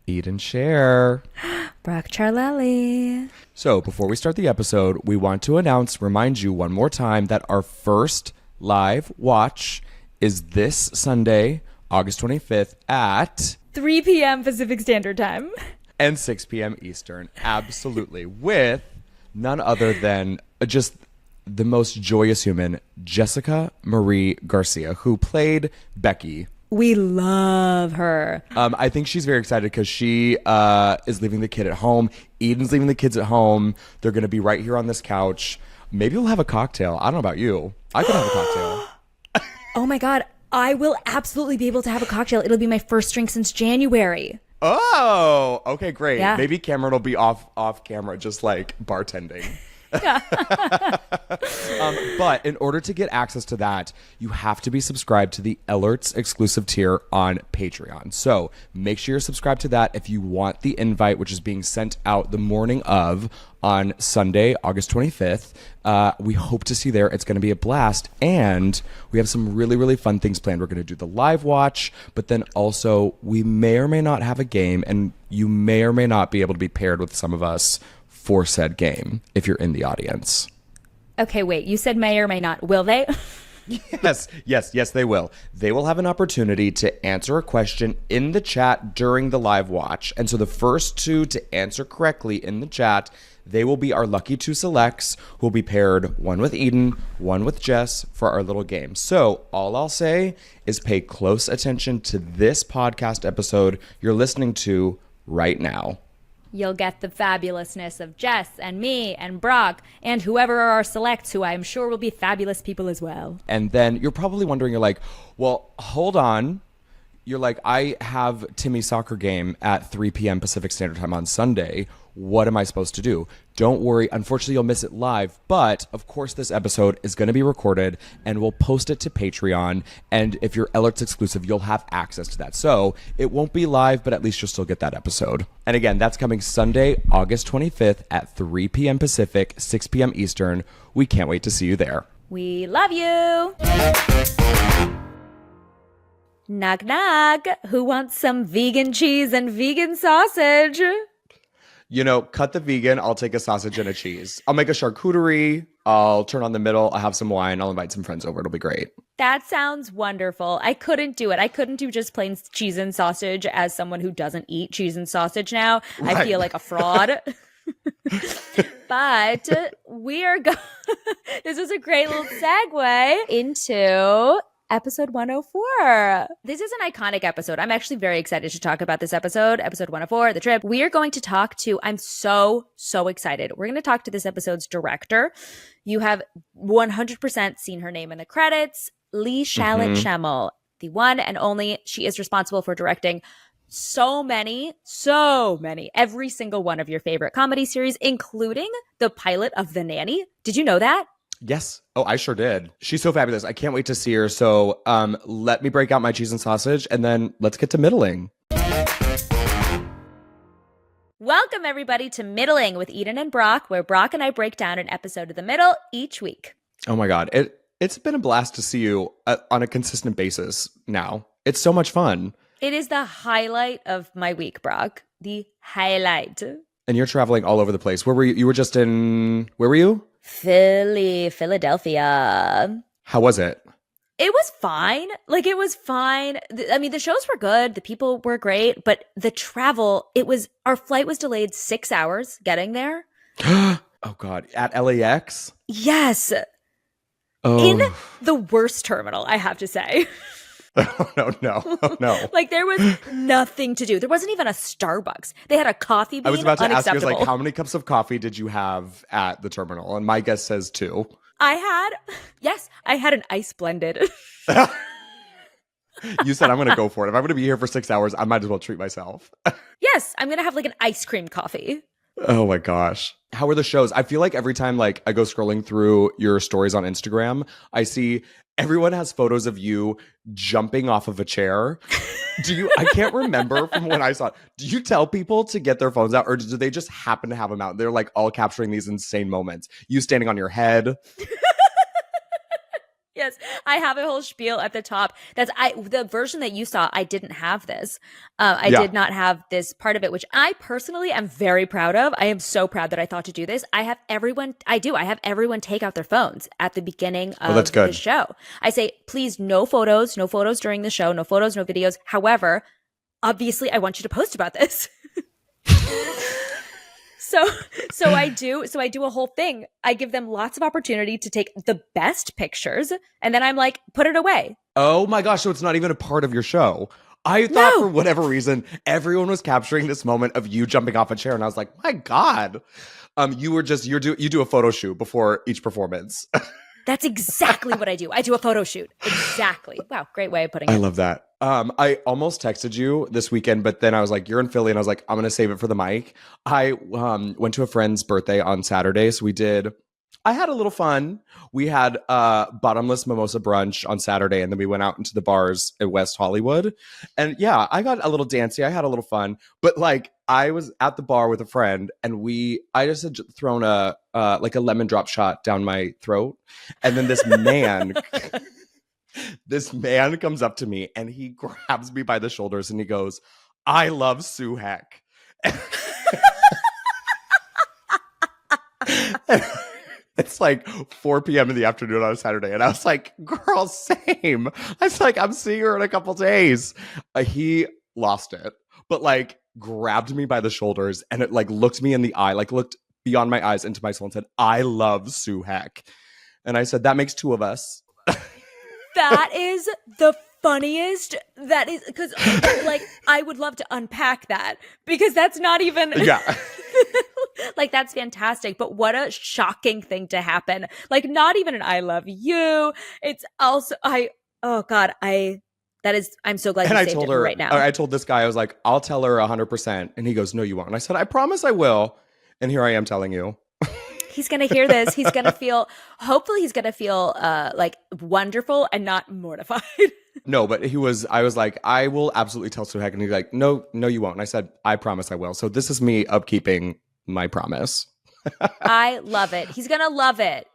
Eat and share. Brock Ciarlelli. So before we start the episode, we want to remind you one more time that our first live watch is this Sunday, August 25th at 3 p.m. Pacific Standard Time. And 6 p.m. Eastern. Absolutely. With none other than just the most joyous human, Jessica Marie Garcia, who played Becky. We love her. I think she's very excited because she is leaving the kid at home. Eden's leaving the kids at home. They're going to be right here on this couch. Maybe we'll have a cocktail. I don't know about you. I could have a cocktail. Oh my God. I will absolutely be able to have a cocktail. It'll be my first drink since January. Oh, okay, great. Yeah. Maybe Cameron will be off camera, just like bartending. But in order to get access to that, you have to be subscribed to the Ehlert's exclusive tier on Patreon. So make sure you're subscribed to that if you want the invite, which is being sent out the morning of on Sunday, August 25th. We hope to see you there. It's going to be a blast. And we have some really, really fun things planned. We're going to do the live watch, but then also we may or may not have a game, and you may or may not be able to be paired with some of us for said game if you're in the audience. Okay, wait. You said may or may not. Will they? Yes, they will. They will have an opportunity to answer a question in the chat during the live watch. And so the first two to answer correctly in the chat, they will be our lucky two selects who will be paired, one with Eden, one with Jess, for our little game. So all I'll say is pay close attention to this podcast episode you're listening to right now. You'll get the fabulousness of Jess and me and Brock and whoever are our selects, who I'm sure will be fabulous people as well. And then you're probably wondering, you're like, well, hold on. You're like, I have Timmy's soccer game at 3 p.m. Pacific Standard Time on Sunday. What am I supposed to do? Don't worry. Unfortunately, you'll miss it live. But, of course, this episode is going to be recorded, and we'll post it to Patreon. And if you're Ehlert's exclusive, you'll have access to that. So it won't be live, but at least you'll still get that episode. And again, that's coming Sunday, August 25th at 3 p.m. Pacific, 6 p.m. Eastern. We can't wait to see you there. We love you. Knock, knock. Who wants some vegan cheese and vegan sausage? You know, cut the vegan. I'll take a sausage and a cheese. I'll make a charcuterie. I'll turn on the middle. I'll have some wine. I'll invite some friends over. It'll be great. That sounds wonderful. I couldn't do it. I couldn't do just plain cheese and sausage as someone who doesn't eat cheese and sausage now. Right. I feel like a fraud. But we are going. This is a great little segue into episode 104. This is an iconic episode. I'm actually very excited to talk about this episode 104, The Trip. We are going to talk to, I'm so excited. We're going to talk to this episode's director. You have 100% seen her name in the credits. Lee Shallat Chemel, the one and only. She is responsible for directing so many, every single one of your favorite comedy series, including the pilot of The Nanny. Did you know that? Yes. Oh, I sure did. She's so fabulous. I can't wait to see her. So let me break out my cheese and sausage, and then let's get to middling. Welcome, everybody, to Middling with Eden and Brock, where Brock and I break down an episode of The Middle each week. Oh, my God. It's been a blast to see you on a consistent basis now. It's so much fun. It is the highlight of my week, Brock. The highlight. And you're traveling all over the place. Where were you? You were just in... Where were you? Philadelphia. How was it? It was fine. Like, it was fine. I mean, the shows were good. The people were great. But the travel, our flight was delayed 6 hours getting there. Oh, God. At LAX? Yes. Oh. In the worst terminal, I have to say. Oh, no. Like, there was nothing to do. There wasn't even a Starbucks. They had a coffee bean. I was about to ask you, like, how many cups of coffee did you have at the terminal? And my guess says 2. I had an ice blended. You said I'm going to go for it. If I'm going to be here for 6 hours, I might as well treat myself. Yes, I'm going to have like an ice cream coffee. Oh my gosh. How are the shows? I feel like every time like I go scrolling through your stories on Instagram, I see everyone has photos of you jumping off of a chair. I can't remember from when I saw it. Do you tell people to get their phones out, or do they just happen to have them out? They're like all capturing these insane moments. You standing on your head. Yes, I have a whole spiel at the top. The version that you saw. I didn't have this. I did not have this part of it, which I personally am very proud of. I am so proud that I thought to do this. I have everyone take out their phones at the beginning of the show. I say, please, no photos during the show, no photos, no videos. However, obviously, I want you to post about this. So I do a whole thing. I give them lots of opportunity to take the best pictures, and then I'm like, put it away. Oh my gosh, so it's not even a part of your show. I thought for whatever reason, everyone was capturing this moment of you jumping off a chair, and I was like, my God. You do a photo shoot before each performance. That's exactly what I do. I do a photo shoot. Exactly. Wow, great way of putting it. I love that. I almost texted you this weekend, but then I was like, you're in Philly, and I was like, I'm going to save it for the mic. I went to a friend's birthday on Saturday, so I had a little fun. We had bottomless mimosa brunch on Saturday, and then we went out into the bars in West Hollywood. And yeah, I got a little dancey. I had a little fun. But like, I was at the bar with a friend, and I just had thrown a lemon drop shot down my throat. And then this man comes up to me, and he grabs me by the shoulders, and he goes, I love Sue Heck. It's like 4 p.m. in the afternoon on a Saturday. And I was like, girl, same. I was like, I'm seeing her in a couple days. He lost it, but like grabbed me by the shoulders, and it like looked me in the eye, like looked beyond my eyes into my soul and said, I love Sue Heck. And I said, that makes two of us. That is the funniest. That is because like I would love to unpack that, because that's not even like, that's fantastic, but what a shocking thing to happen. Like, not even an I love you. It's also I'm so glad you saved it right now. I told this guy, I was like, I'll tell her 100%. And he goes, no, you won't. And I said, I promise I will. And here I am telling you. He's going to hear this. He's going to feel, hopefully he's going to feel like wonderful and not mortified. No, but I was like, I will absolutely tell Sue Heck. And he's like, no, you won't. And I said, I promise I will. So this is me upkeeping my promise. I love it. He's going to love it.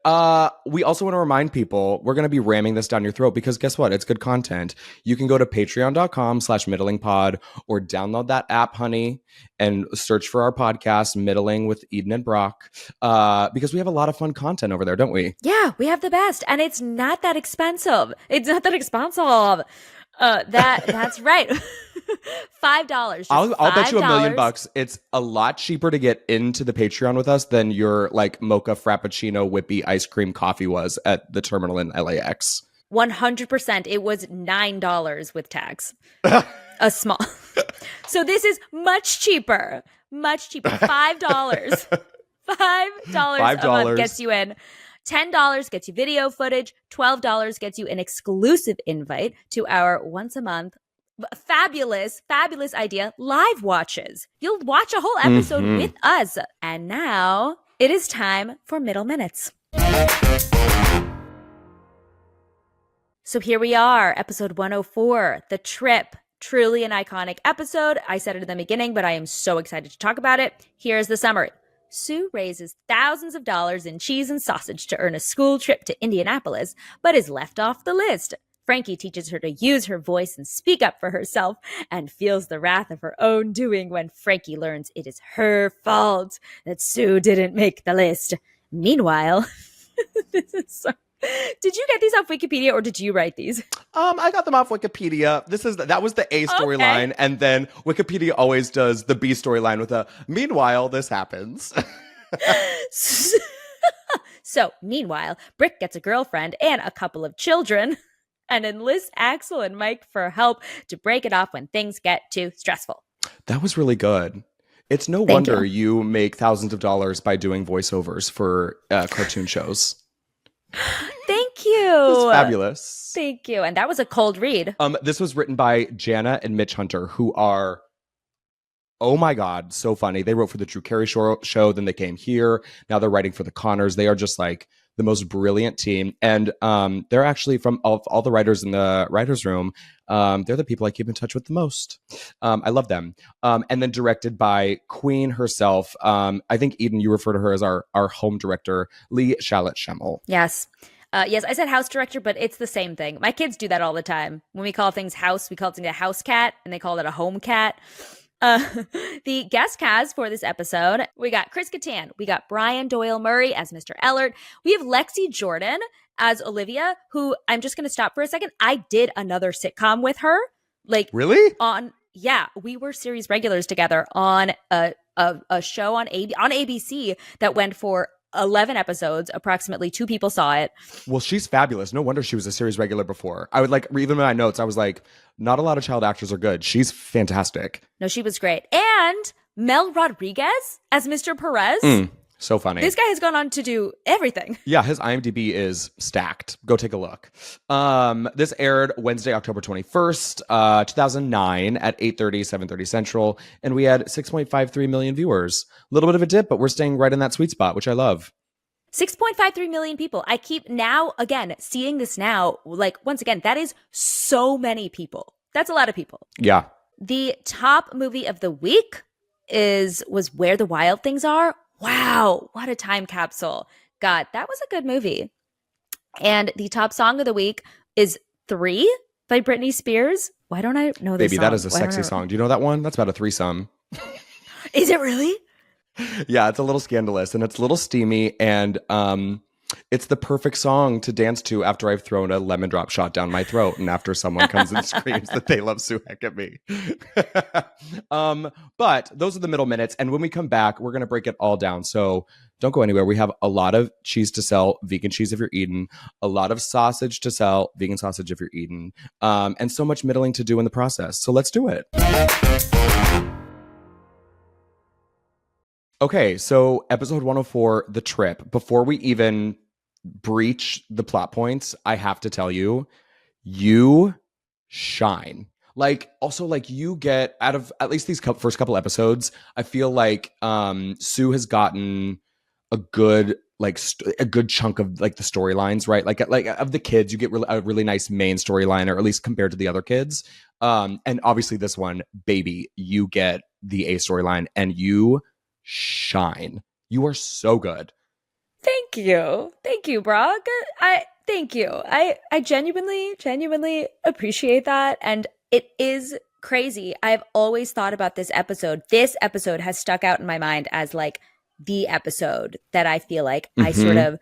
We also want to remind people, we're going to be ramming this down your throat, because guess what? It's good content. You can go to patreon.com/middlingpod or download that app, honey, and search for our podcast, Middling with Eden and Brock, because we have a lot of fun content over there, don't we? Yeah, we have the best. And it's not that expensive. That's right. $5. I'll bet you $1 million. It's a lot cheaper to get into the Patreon with us than your like mocha frappuccino whippy ice cream coffee was at the terminal in LAX. 100%. It was $9 with tax. A small. So this is much cheaper. Much cheaper. $5. $5 a month gets you in. $10 gets you video footage. $12 gets you an exclusive invite to our once a month fabulous idea, live watches. You'll watch a whole episode with us. And now it is time for Middle Minutes. So here we are, episode 104, The Trip. Truly an iconic episode. I said it in the beginning, but I am so excited to talk about it. Here's the summary. Sue raises thousands of dollars in cheese and sausage to earn a school trip to Indianapolis, but is left off the list. Frankie teaches her to use her voice and speak up for herself, and feels the wrath of her own doing when Frankie learns it is her fault that Sue didn't make the list. Meanwhile, this is so... Did you get these off Wikipedia or did you write these? I got them off Wikipedia. That was the A storyline, and then Wikipedia always does the B storyline with a meanwhile this happens. So, meanwhile, Brick gets a girlfriend and a couple of children, and enlists Axel and Mike for help to break it off when things get too stressful. That was really good. It's no wonder you make thousands of dollars by doing voiceovers for cartoon shows. Thank you. It was fabulous. Thank you. And that was a cold read. This was written by Jana and Mitch Hunter, who are, oh my God, so funny. They wrote for the Drew Carey show, then they came here. Now they're writing for the Connors. They are just like the most brilliant team. And they're actually from all the writers in the writer's room. They're the people I keep in touch with the most. I love them. And then directed by Queen herself. I think, Eden, you refer to her as our home director, Lee Shallat Chemel. Yes. Yes, I said house director, but it's the same thing. My kids do that all the time. When we call things house, we call things a house cat, and they call it a home cat. Uh, the guest cast for this episode, we got Chris Kattan, we got Brian Doyle Murray as Mr. Ehlert, we have Lexi Jordan as Olivia, who I'm just going to stop for a second. I did another sitcom with her. Like, really? Yeah, we were series regulars together on a show on ABC that went for 11 episodes. Approximately 2 people saw it. Well, she's fabulous. No wonder she was a series regular before. I would like, even in my notes, I was like, not a lot of child actors are good. She's fantastic. No, she was great. And Mel Rodriguez as Mr. Perez. So funny. This guy has gone on to do everything. Yeah, his IMDb is stacked. Go take a look. This aired Wednesday, October 21st, 2009 at 8:30, 7:30 Central. And we had 6.53 million viewers. A little bit of a dip, but we're staying right in that sweet spot, which I love. 6.53 million people. I keep now, again, seeing this now. Like, once again, that is so many people. That's a lot of people. Yeah. The top movie of the week was Where the Wild Things Are. Wow, what a time capsule. God, that was a good movie. And the top song of the week is 3 by Britney Spears. Why don't I know this Baby, song? that is a sexy song. Do you know that one? That's about a threesome. Is it really? Yeah, it's a little scandalous and it's a little steamy, and it's the perfect song to dance to after I've thrown a lemon drop shot down my throat and after someone comes and screams that they love Sue Heck at me. But those are the middle minutes, and when we come back, we're going to break it all down. So don't go anywhere. We have a lot of cheese to sell, vegan cheese if you're eating, a lot of sausage to sell, vegan sausage if you're eating, and so much middling to do in the process. So let's do it. Okay, so episode 104, The Trip. Before we even breach the plot points, I have to tell you, you shine. Like, also, like, you get, out of at least these first couple episodes, I feel like Sue has gotten a good, like, a good chunk of, like, the storylines, right? Like of the kids, you get a really nice main storyline, or at least compared to the other kids. And obviously this one, baby, you get the A storyline, and you shine. You are so good. Thank you, Brock. Thank you. I genuinely appreciate that, and it is crazy. I've always thought about this episode. This episode has stuck out in my mind as like the episode that I feel like I sort of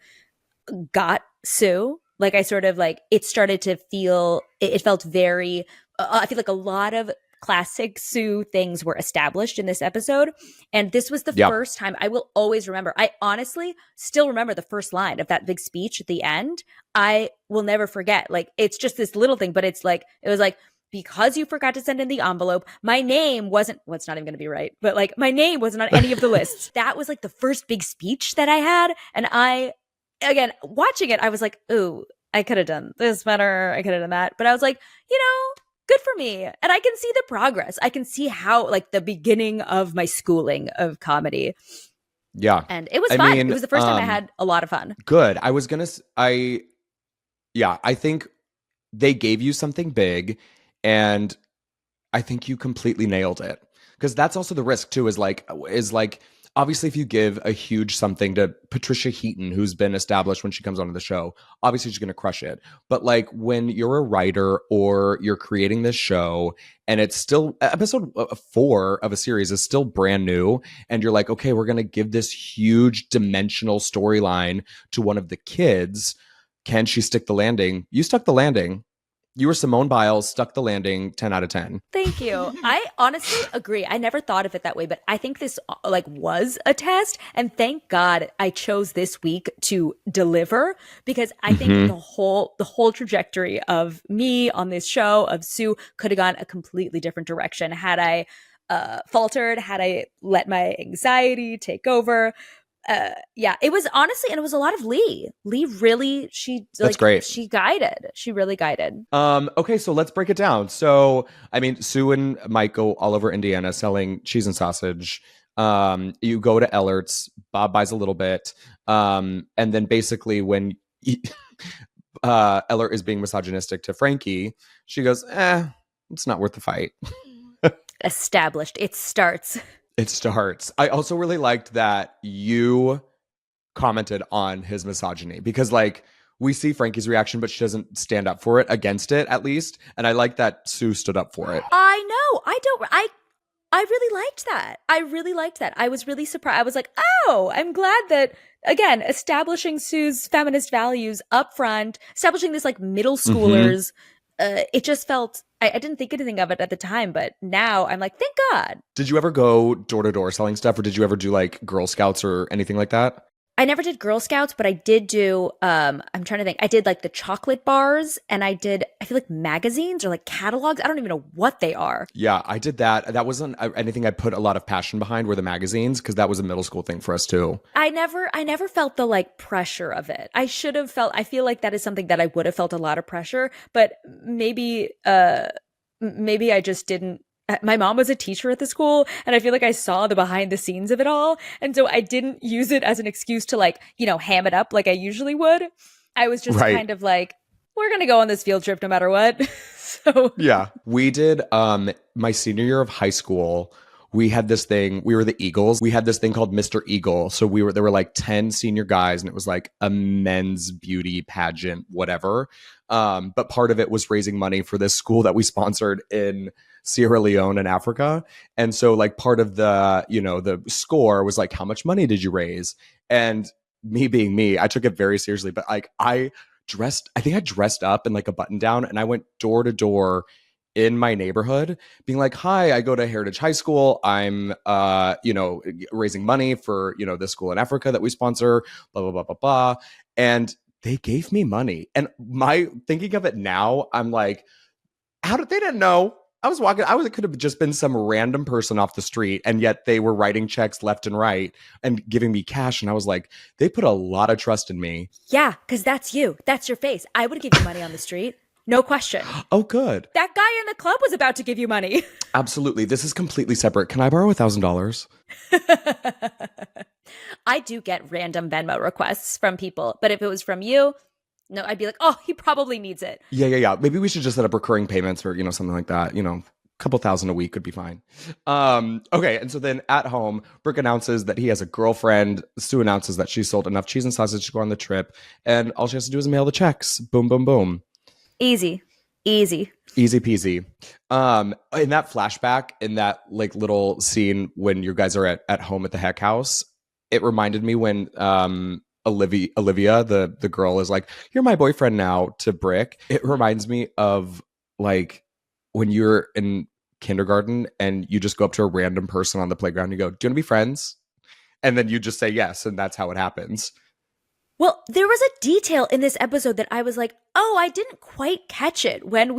got Sue. Like, I sort of like, it started to feel, it felt very, I feel like a lot of classic Sue things were established in this episode. And this was the first time I will always remember. I honestly still remember the first line of that big speech at the end. I will never forget. Like, it's just this little thing, but it's like, it was like, because you forgot to send in the envelope, my name wasn't, well, it's not even going to be right, but like, my name wasn't on any of the lists. That was like the first big speech that I had. And I, again, watching it, I was like, ooh, I could have done this better. I could have done that. But I was like, good for me. And I can see the progress. I can see how, like, the beginning of my schooling of comedy. Yeah. And it was fun. It was the first time I had a lot of fun. Good. I think they gave you something big, and I think you completely nailed it. Because that's also the risk too, is like, obviously if you give a huge something to Patricia Heaton, who's been established when she comes onto the show, obviously she's going to crush it. But like, when you're a writer or you're creating this show and it's still episode 4 of a series is still brand new, and you're like, okay, we're going to give this huge dimensional storyline to one of the kids. Can she stick the landing? You stuck the landing. You were Simone Biles, stuck the landing, 10 out of 10. Thank you. I honestly agree. I never thought of it that way, but I think this was a test, and thank God I chose this week to deliver, because I think the whole trajectory of me on this show, of Sue, could have gone a completely different direction had I faltered, had I let my anxiety take over. It was honestly, and it was a lot of Lee. Lee really, that's great. She really guided. Okay, so let's break it down. So, I mean, Sue and Mike go all over Indiana selling cheese and sausage. You go to Ehlert's, Bob buys a little bit. And then basically when Ehlert is being misogynistic to Frankie, she goes, it's not worth the fight. Established. It starts. I also really liked that you commented on his misogyny, because like, We see Frankie's reaction, but she doesn't stand up for it, against it at least. And I like that Sue stood up for it. I know. I really liked that. I really liked that. I was really surprised. I was like, oh, I'm glad that, again, establishing Sue's feminist values up front, establishing this like middle schoolers, it just felt, I didn't think anything of it at the time, but now I'm like, thank God. Did you ever go door to door selling stuff, or did you ever do like Girl Scouts or anything like that? I never did Girl Scouts, but I did do, I'm trying to think. I did like the chocolate bars, and I feel like magazines or like catalogs. I don't even know what they are. Yeah, I did that. That wasn't anything I put a lot of passion behind, were the magazines, because that was a middle school thing for us too. I never felt the like pressure of it. I feel like that is something that I would have felt a lot of pressure, but maybe I just didn't. My mom was a teacher at the school, and I feel like I saw the behind the scenes of it all. And so I didn't use it as an excuse to like, ham it up like I usually would. I was just kind of like, we're going to go on this field trip no matter what. So yeah, we did my senior year of high school. We had this thing, we were the Eagles. We had this thing called Mr. Eagle. So there were like 10 senior guys, and it was like a men's beauty pageant, whatever. But part of it was raising money for this school that we sponsored in Sierra Leone in Africa. And so like part of the, the score was like, how much money did you raise? And me being me, I took it very seriously, but like I think I dressed up in like a button down, and I went door to door in my neighborhood being like, hi, I go to Heritage High School. I'm, raising money for, this school in Africa that we sponsor, blah, blah, blah, blah, blah. And they gave me money. And thinking of it now, I'm like, they didn't know. It could have just been some random person off the street, and yet they were writing checks left and right and giving me cash. And I was like, they put a lot of trust in me. Yeah, because that's you. That's your face. I would give you money on the street. No question. Oh, good. That guy in the club was about to give you money. Absolutely. This is completely separate. Can I borrow $1,000? I do get random Venmo requests from people, but if it was from you, no, I'd be like, oh, he probably needs it. Yeah. Maybe we should just set up recurring payments or, something like that. A couple thousand a week could be fine. Okay. And so then at home, Brooke announces that he has a girlfriend. Sue announces that she sold enough cheese and sausage to go on the trip. And all she has to do is mail the checks. Boom, boom, boom. Easy peasy. In that flashback, in that like little scene when you guys are at home at the Heck house, it reminded me when Olivia, the girl, is like, you're my boyfriend now, to Brick. It reminds me of like when you're in kindergarten and you just go up to a random person on the playground and you go, do you want to be friends? And then you just say yes, and that's how it happens. Well, there was a detail in this episode that I was like, oh, I didn't quite catch it when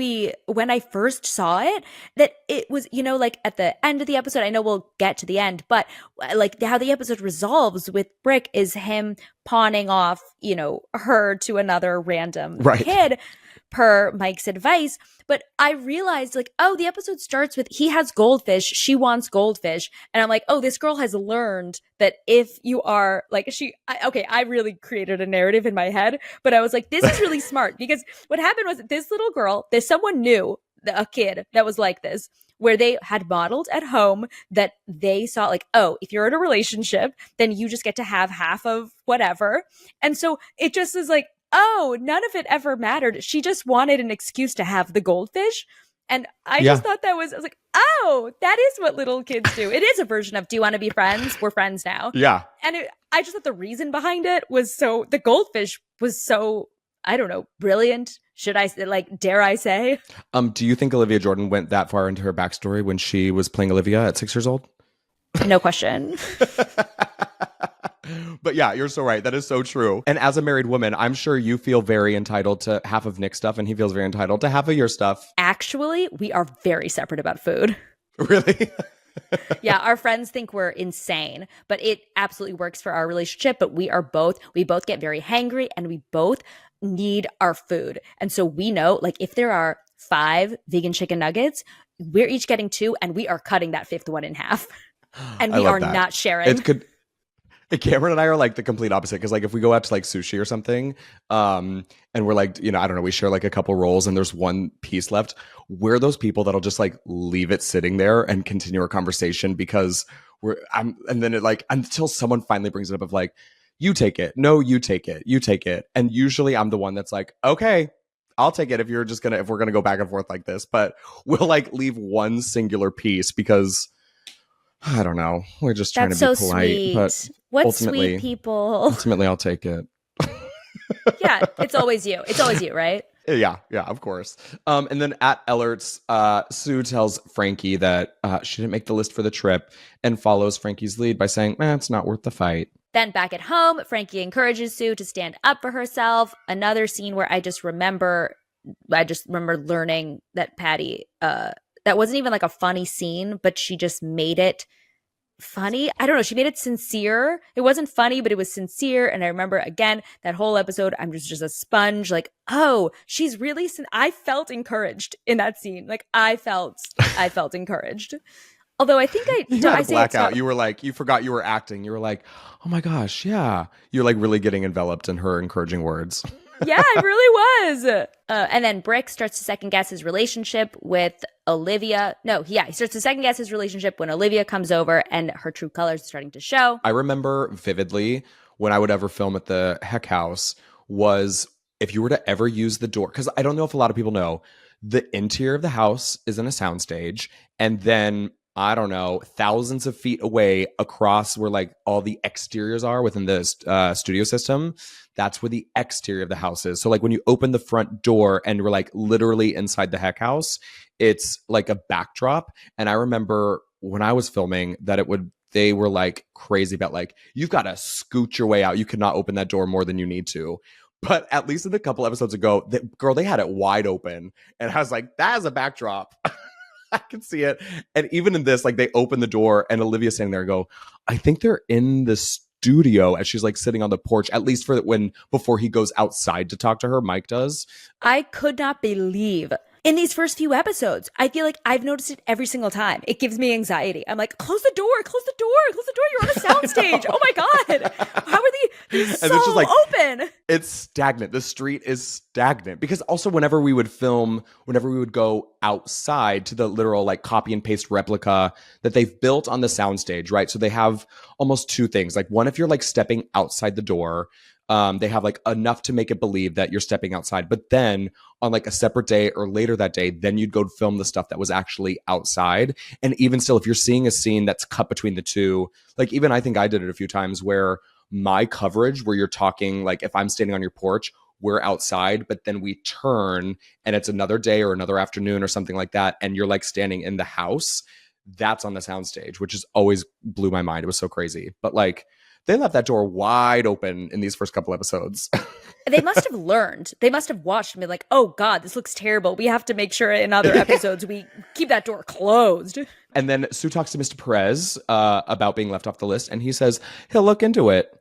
I first saw it, that it was, like at the end of the episode. I know we'll get to the end, but like how the episode resolves with Brick is him pawning off, her to another random kid per Mike's advice. But I realized like, oh, the episode starts with he has goldfish, she wants goldfish. And I'm like, oh, this girl has learned that if you are like I really created a narrative in my head, but I was like, this is really smart, because what happened was this little girl, someone knew a kid that was like this, where they had modeled at home that they saw like, oh, if you're in a relationship, then you just get to have half of whatever. And so it just is like, oh, none of it ever mattered. She just wanted an excuse to have the goldfish. And I just thought I was like, oh, that is what little kids do. It is a version of, do you want to be friends? We're friends now. Yeah. And I just thought the reason behind it was the goldfish was so, I don't know, brilliant. Should I dare I say? Do you think Olivia Jordan went that far into her backstory when she was playing Olivia at 6 years old? No question. But yeah, you're so right. That is so true. And as a married woman, I'm sure you feel very entitled to half of Nick's stuff, and he feels very entitled to half of your stuff. Actually, we are very separate about food. Really? Yeah, our friends think we're insane, but it absolutely works for our relationship. But we both get very hangry, and we both need our food. And so we know, like, if there are 5 vegan chicken nuggets, we're each getting 2, and we are cutting that 5th one in half. And we are not sharing. Cameron and I are like the complete opposite, because like if we go out to like sushi or something, and we're like, I don't know, we share like a couple rolls and there's one piece left, we're those people that'll just like leave it sitting there and continue our conversation, because and then it like, until someone finally brings it up of like, you take it. No, you take it. You take it. And usually I'm the one that's like, okay, I'll take it if we're gonna go back and forth like this. But we'll like leave one singular piece because I don't know. We're just trying That's to be so polite. sweet. But What sweet people. Ultimately, I'll take it. Yeah, it's always you. It's always you, right? Yeah, of course. And then at Ehlert's, Sue tells Frankie that she didn't make the list for the trip and follows Frankie's lead by saying, it's not worth the fight. Then back at home, Frankie encourages Sue to stand up for herself. Another scene where I just remember learning that Patty, that wasn't even like a funny scene, but she just made it funny. I don't know. She made it sincere. It wasn't funny, but it was sincere. And I remember again, that whole episode, I'm just a sponge. Like, oh, she's really, I felt encouraged in that scene. Like I felt encouraged. Although I think you had a blackout. You were like, you forgot you were acting. You were like, oh my gosh, yeah. You're like really getting enveloped in her encouraging words. Yeah, it really was. And then Brick starts to second guess his relationship with Olivia. He starts to second guess his relationship when Olivia comes over and her true colors are starting to show. I remember vividly when I would ever film at the Heck House was if you were to ever use the door, because I don't know if a lot of people know, the interior of the house is in a soundstage, and then I don't know, thousands of feet away across where like all the exteriors are within the studio system, that's where the exterior of the house is. So like when you open the front door and we're like literally inside the Heck House, it's like a backdrop. And I remember when I was filming that they were like crazy about like, you've got to scoot your way out. You cannot open that door more than you need to. But at least in a couple episodes ago, they had it wide open. And I was like, that is a backdrop. I can see it. And even in this, like they open the door and Olivia's standing there and go, I think they're in the studio, as she's like sitting on the porch, at least before he goes outside to talk to her, Mike does. I could not believe in these first few episodes, I feel like I've noticed it every single time. It gives me anxiety. I'm like, close the door. You're on a soundstage. Oh my God. How are they're so it's just like, open? It's stagnant. The street is stagnant. Because also whenever we would go outside to the literal like copy and paste replica that they've built on the soundstage, right? So they have almost two things. Like one, if you're like stepping outside the door, they have like enough to make it believe that you're stepping outside. But then on like a separate day or later that day, then you'd go film the stuff that was actually outside. And even still, if you're seeing a scene that's cut between the two, like even I think I did it a few times where my coverage, where you're talking, like if I'm standing on your porch, we're outside, but then we turn and it's another day or another afternoon or something like that. And you're like standing in the house, that's on the soundstage, which is always blew my mind. It was so crazy. But like, they left that door wide open in these first couple episodes. They must have learned. They must have watched and been like, oh God, this looks terrible. We have to make sure in other episodes we keep that door closed. And then Sue talks to Mr. Perez about being left off the list. And he says he'll look into it.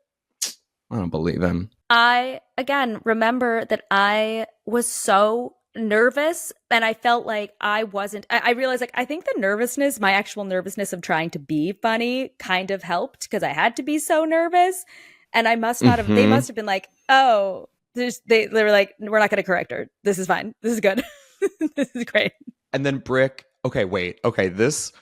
I don't believe him. I, again, remember that I was so nervous and I felt like I realized like I think the nervousness, my actual nervousness of trying to be funny kind of helped because I had to be so nervous. And I must not have, they must have been like, oh, they were like, we're not going to correct her. This is fine. This is good. This is great. And then Brick, this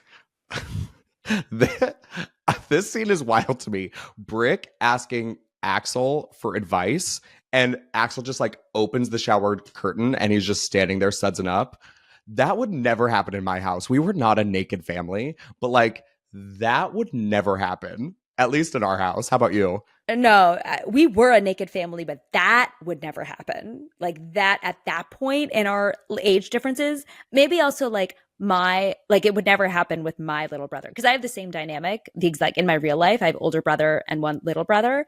this scene is wild to me. Brick asking Axel for advice, and Axel just like opens the shower curtain and he's just standing there sudsing up. That would never happen in my house. We were not a naked family, but like that would never happen, at least in our house. How about you? No, we were a naked family, but that would never happen. Like that at that point in our age differences, maybe also like it would never happen with my little brother because I have the same dynamic. Like in my real life, I have older brother and one little brother.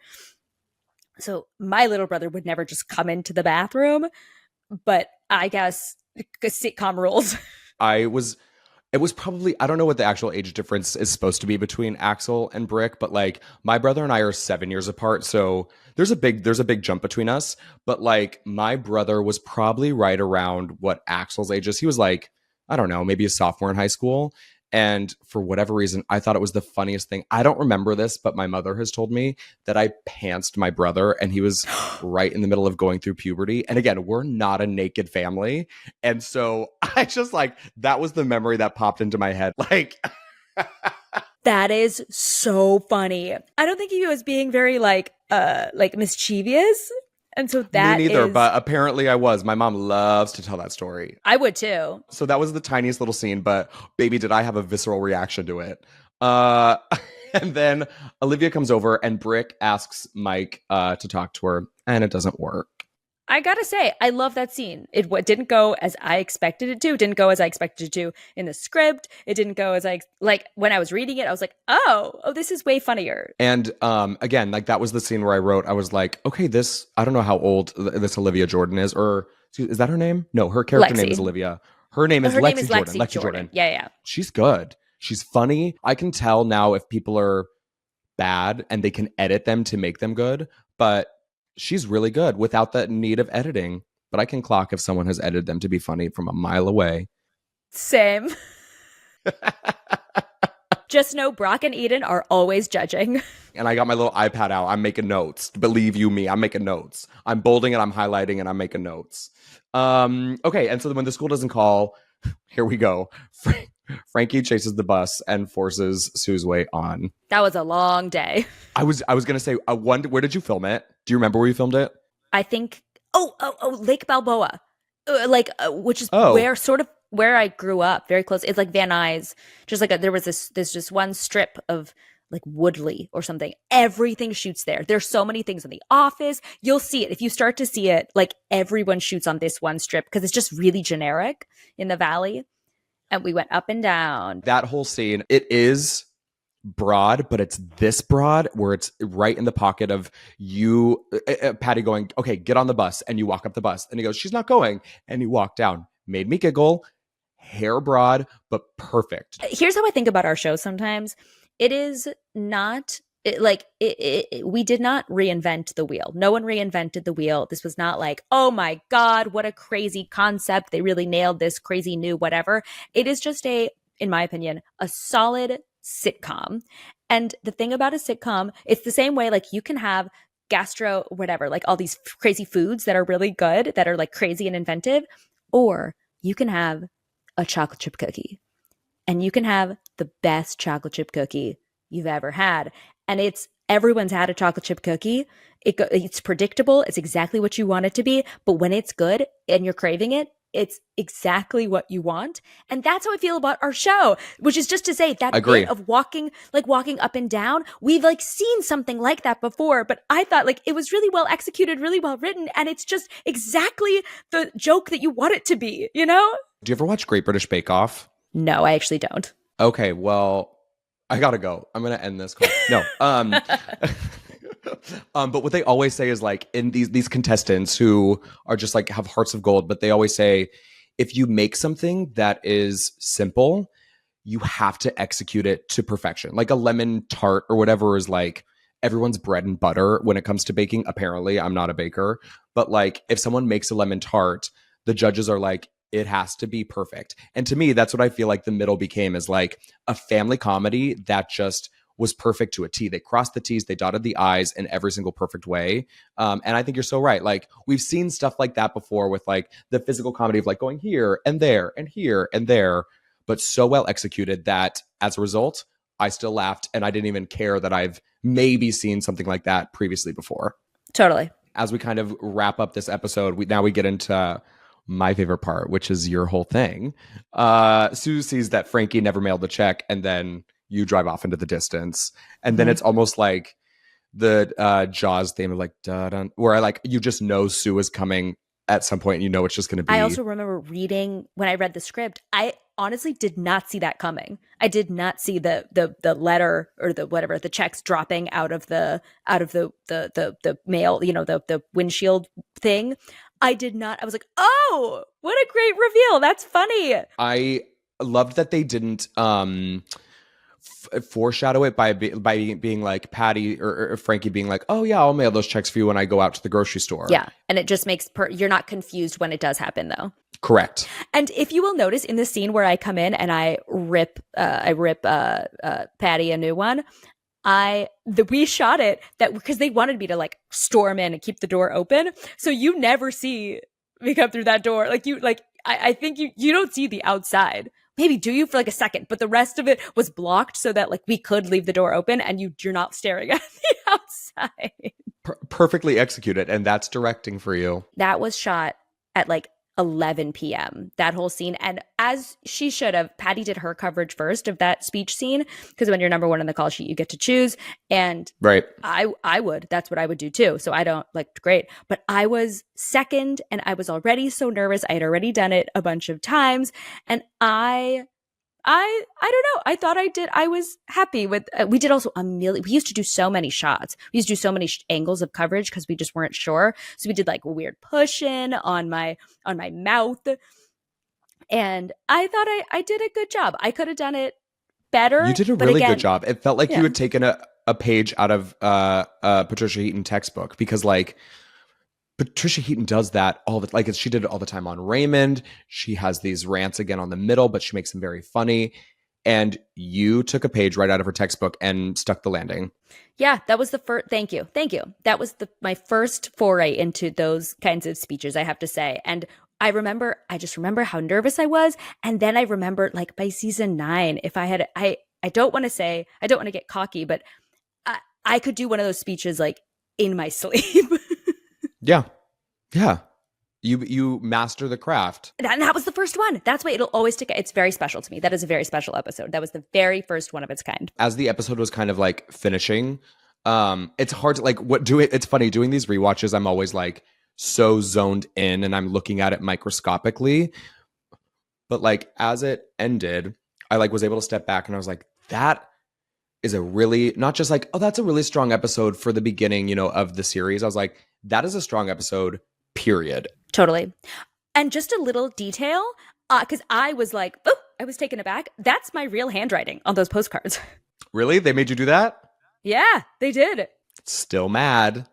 So my little brother would never just come into the bathroom, but I guess sitcom rules. It was probably, I don't know what the actual age difference is supposed to be between Axel and Brick, but like my brother and I are 7 years apart. So there's a big jump between us. But like my brother was probably right around what Axel's age is. He was like, I don't know, maybe a sophomore in high school. And for whatever reason, I thought it was the funniest thing. I don't remember this, but my mother has told me that I pantsed my brother and he was right in the middle of going through puberty. And again, we're not a naked family. And so I just like, that was the memory that popped into my head. Like, That is so funny. I don't think he was being very like mischievous. And so that Me neither, is, but apparently I was. My mom loves to tell that story. I would too. So that was the tiniest little scene, but baby, did I have a visceral reaction to it. Uh, and then Olivia comes over and Brick asks Mike to talk to her, and it doesn't work. I gotta say, I love that scene. It didn't go as I expected it to. It didn't go as I expected it to in the script. It didn't go as like when I was reading it. I was like, oh, this is way funnier. And again, like that was the scene where I wrote, I was like, okay, this, I don't know how old this Olivia Jordan is, or is that her name? No, her character name is Olivia. Her name is Lexi Jordan. Yeah. She's good. She's funny. I can tell now if people are bad and they can edit them to make them good, but she's really good without the need of editing. But I can clock if someone has edited them to be funny from a mile away. Same. Just know Brock and Eden are always judging. And I got my little iPad out. I'm making notes. Believe you me, I'm making notes. I'm bolding and I'm highlighting and I'm making notes. Okay, and so when the school doesn't call, here we go. Frankie chases the bus and forces Sue's way on. That was a long day. I was gonna say, where did you film it? Do you remember where you filmed it? I think. Lake Balboa, which is where I grew up, very close. It's like Van Nuys. Just like there's just one strip of like Woodley or something. Everything shoots there. There's so many things in the office. You'll see it if you start to see it. Like everyone shoots on this one strip because it's just really generic in the valley. And we went up and down. That whole scene, it is broad, but it's this broad where it's right in the pocket of you, Patty going, okay, get on the bus. And you walk up the bus. And he goes, she's not going. And you walk down. Made me giggle. Hair broad, but perfect. Here's how I think about our show sometimes. It is not... we did not reinvent the wheel. No one reinvented the wheel. This was not like, oh my God, what a crazy concept. They really nailed this crazy new whatever. It is just in my opinion, a solid sitcom. And the thing about a sitcom, it's the same way, like you can have gastro, whatever, like all these crazy foods that are really good, that are like crazy and inventive, or you can have a chocolate chip cookie. And you can have the best chocolate chip cookie you've ever had. And everyone's had a chocolate chip cookie. It's predictable. It's exactly what you want it to be. But when it's good and you're craving it, it's exactly what you want. And that's how I feel about our show, which is just to say that bit of walking up and down, we've like seen something like that before, but I thought like it was really well executed, really well written. And it's just exactly the joke that you want it to be, you know? Do you ever watch Great British Bake Off? No, I actually don't. Okay, well, I gotta go. I'm gonna end this call. No. But what they always say is like in these contestants who are just like have hearts of gold, but they always say if you make something that is simple, you have to execute it to perfection. Like a lemon tart or whatever is like everyone's bread and butter when it comes to baking. Apparently, I'm not a baker, but like if someone makes a lemon tart, the judges are like, it has to be perfect. And to me, that's what I feel like The Middle became, is like a family comedy that just was perfect to a T. They crossed the T's, they dotted the I's in every single perfect way. And I think you're so right. Like we've seen stuff like that before with like the physical comedy of like going here and there and here and there, but so well executed that as a result, I still laughed and I didn't even care that I've maybe seen something like that previously before. Totally. As we kind of wrap up this episode, we get into my favorite part, which is your whole thing. Sue sees that Frankie never mailed the check, and then you drive off into the distance. And then it's almost like the Jaws theme of like, dun, where I like, you just know Sue is coming at some point and you know it's just going to be. I also remember reading, when I read the script, I honestly did not see that coming. I did not see the letter or the whatever, the checks dropping out of the mail, you know, the windshield thing. I did not. I was like, oh, what a great reveal. That's funny. I loved that they didn't foreshadow it by being like Patty or Frankie being like, oh yeah, I'll mail those checks for you when I go out to the grocery store. Yeah. And it just makes you're not confused when it does happen though. Correct. And if you will notice in the scene where I come in and I rip Patty a new one, we shot it that because they wanted me to like storm in and keep the door open. So you never see me come through that door. Like I think you don't see the outside. maybe do you for like a second, but the rest of it was blocked so that like we could leave the door open and you're not staring at the outside. Perfectly executed. And that's directing for you. That was shot at like 11 p.m. that whole scene. And as she should have, Patty did her coverage first of that speech scene, because when you're number one on the call sheet, you get to choose. And right, that's what I would do too. So I don't like, great. But I was second and I was already so nervous. I had already done it a bunch of times. And I don't know. I thought I did. I was happy with, we did also we used to do so many shots. We used to do so many angles of coverage because we just weren't sure. So we did like a weird push in on my mouth. And I thought I did a good job. I could have done it better. You did a really good job. It felt like you had taken a page out of Patricia Heaton textbook, because like Patricia Heaton does that she did it all the time on Raymond. She has these rants again on the middle, but she makes them very funny. And you took a page right out of her textbook and stuck the landing. Yeah, that was the first. Thank you. That was my first foray into those kinds of speeches, I have to say. And I just remember how nervous I was. And then I remember like by season 9, if I had, I don't want to get cocky, but I could do one of those speeches like in my sleep. Yeah. You master the craft. And that was the first one. That's why it'll always stick. It's very special to me. That is a very special episode. That was the very first one of its kind. As the episode was kind of like finishing, it's hard to like it's funny doing these rewatches. I'm always like so zoned in and I'm looking at it microscopically. But like as it ended, I like was able to step back and I was like, that is a really, not just like, oh, that's a really strong episode for the beginning, of the series. I was like, that is a strong episode, period. Totally. And just a little detail, because I was like, oh, I was taken aback. That's my real handwriting on those postcards. Really? They made you do that? Yeah, they did. Still mad.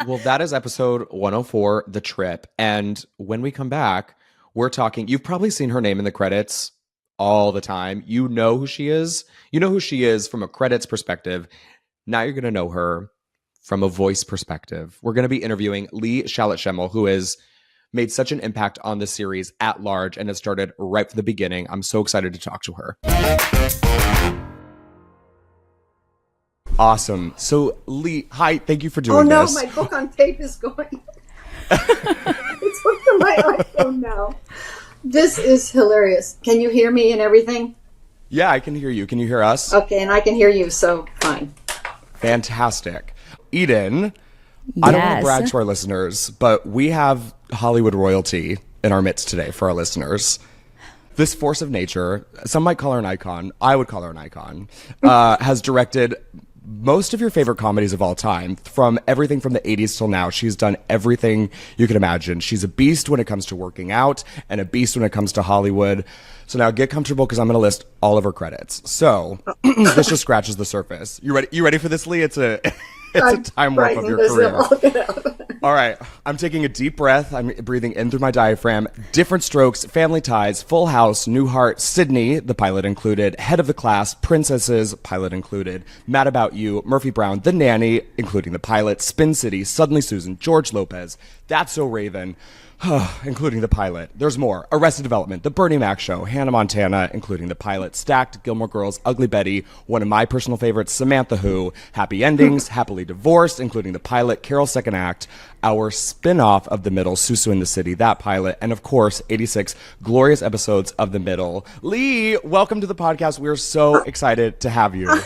Well, that is episode 104, The Trip. And when we come back, we're talking, you've probably seen her name in the credits all the time. You know who she is. You know who she is from a credits perspective. Now you're going to know her from a voice perspective. We're going to be interviewing Lee Shallat Chemel, who has made such an impact on the series at large and has started right from the beginning. I'm so excited to talk to her. Awesome. So Lee, hi, thank you for doing this. Oh no, my book on tape is going. It's on my iPhone now. This is hilarious. Can you hear me and everything? Yeah, I can hear you. Can you hear us? Okay, and I can hear you, so fine. Fantastic. Eden, yes. I don't want to brag to our listeners, but we have Hollywood royalty in our midst today for our listeners. This force of nature, some might call her an icon, I would call her an icon, has directed most of your favorite comedies of all time, from everything from the 80s till now. She's done everything you can imagine. She's a beast when it comes to working out and a beast when it comes to Hollywood. So now get comfortable, because I'm going to list all of her credits. So this just scratches the surface. You ready for this, Lee? It's a time warp of your career. All right. I'm taking a deep breath. I'm breathing in through my diaphragm. Different Strokes, Family Ties, Full House, Newhart, Sydney, the pilot included, Head of the Class, Princesses, pilot included, Mad About You, Murphy Brown, The Nanny, including the pilot, Spin City, Suddenly Susan, George Lopez, That's So Raven, including the pilot. There's more. Arrested Development, The Bernie Mac Show, Hannah Montana, including the pilot, Stacked, Gilmore Girls, Ugly Betty, one of my personal favorites, Samantha Who, Happy Endings, Happily Divorced, including the pilot, Carol's Second Act, our spin-off of The Middle, Susu in the City, that pilot, and of course, 86 glorious episodes of The Middle. Lee, welcome to the podcast. We're so excited to have you.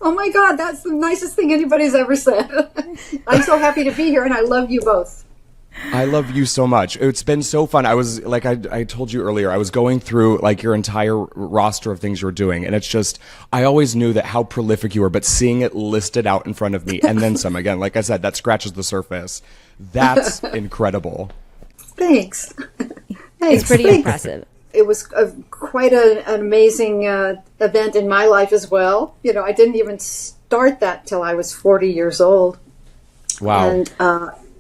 Oh my God, that's the nicest thing anybody's ever said. I'm so happy to be here, and I love you both. I love you so much. It's been so fun. I was like, I told you earlier, I was going through like your entire roster of things you're doing. And it's just, I always knew that how prolific you were, but seeing it listed out in front of me and then some, again, like I said, that scratches the surface. That's incredible. Thanks. It's pretty impressive. It was quite an amazing event in my life as well. I didn't even start that till I was 40 years old. Wow. And,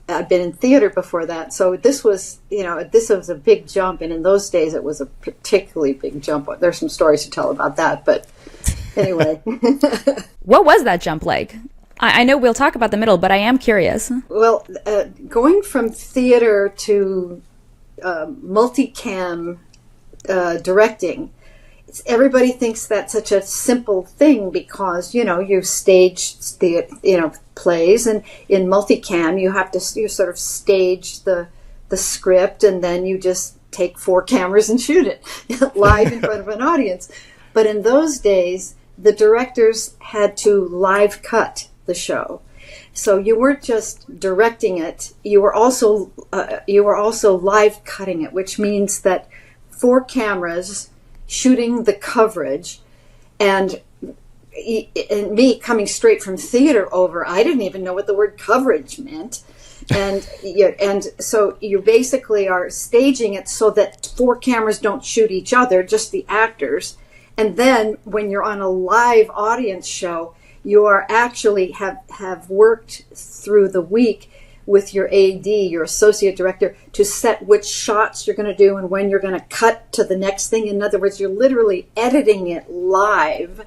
I'd been in theater before that, so this was a big jump, and in those days it was a particularly big jump. There's some stories to tell about that, but anyway. What was that jump like? I know we'll talk about The Middle, but I am curious. Well, going from theater to multicam directing. Everybody thinks that's such a simple thing because, you stage the, plays, and in multicam you sort of stage the script, and then you just take 4 cameras and shoot it live in front of an audience. But in those days, the directors had to live cut the show. So you weren't just directing it, you were also live cutting it, which means that 4 cameras shooting the coverage, and me coming straight from theater over, I didn't even know what the word coverage meant. And so you basically are staging it so that 4 cameras don't shoot each other, just the actors. And then when you're on a live audience show, you are actually have worked through the week with your AD, your associate director, to set which shots you're going to do and when you're going to cut to the next thing. In other words, you're literally editing it live.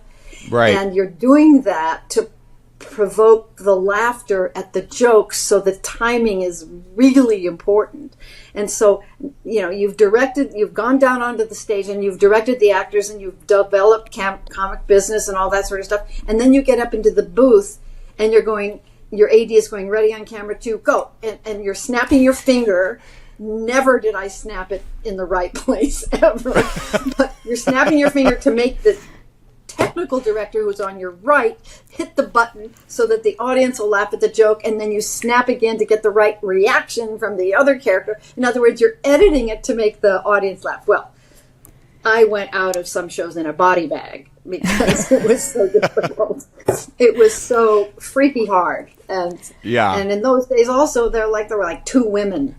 Right. And you're doing that to provoke the laughter at the jokes, so the timing is really important. And so, you've gone down onto the stage and you've directed the actors and you've developed comic business and all that sort of stuff. And then you get up into the booth and your AD is going, ready on camera 2, go. And you're snapping your finger. Never did I snap it in the right place ever. But you're snapping your finger to make the technical director who's on your right hit the button so that the audience will laugh at the joke, and then you snap again to get the right reaction from the other character. In other words, you're editing it to make the audience laugh. Well, I went out of some shows in a body bag because it was so difficult. It was so freaky hard. And in those days also there were like 2 women,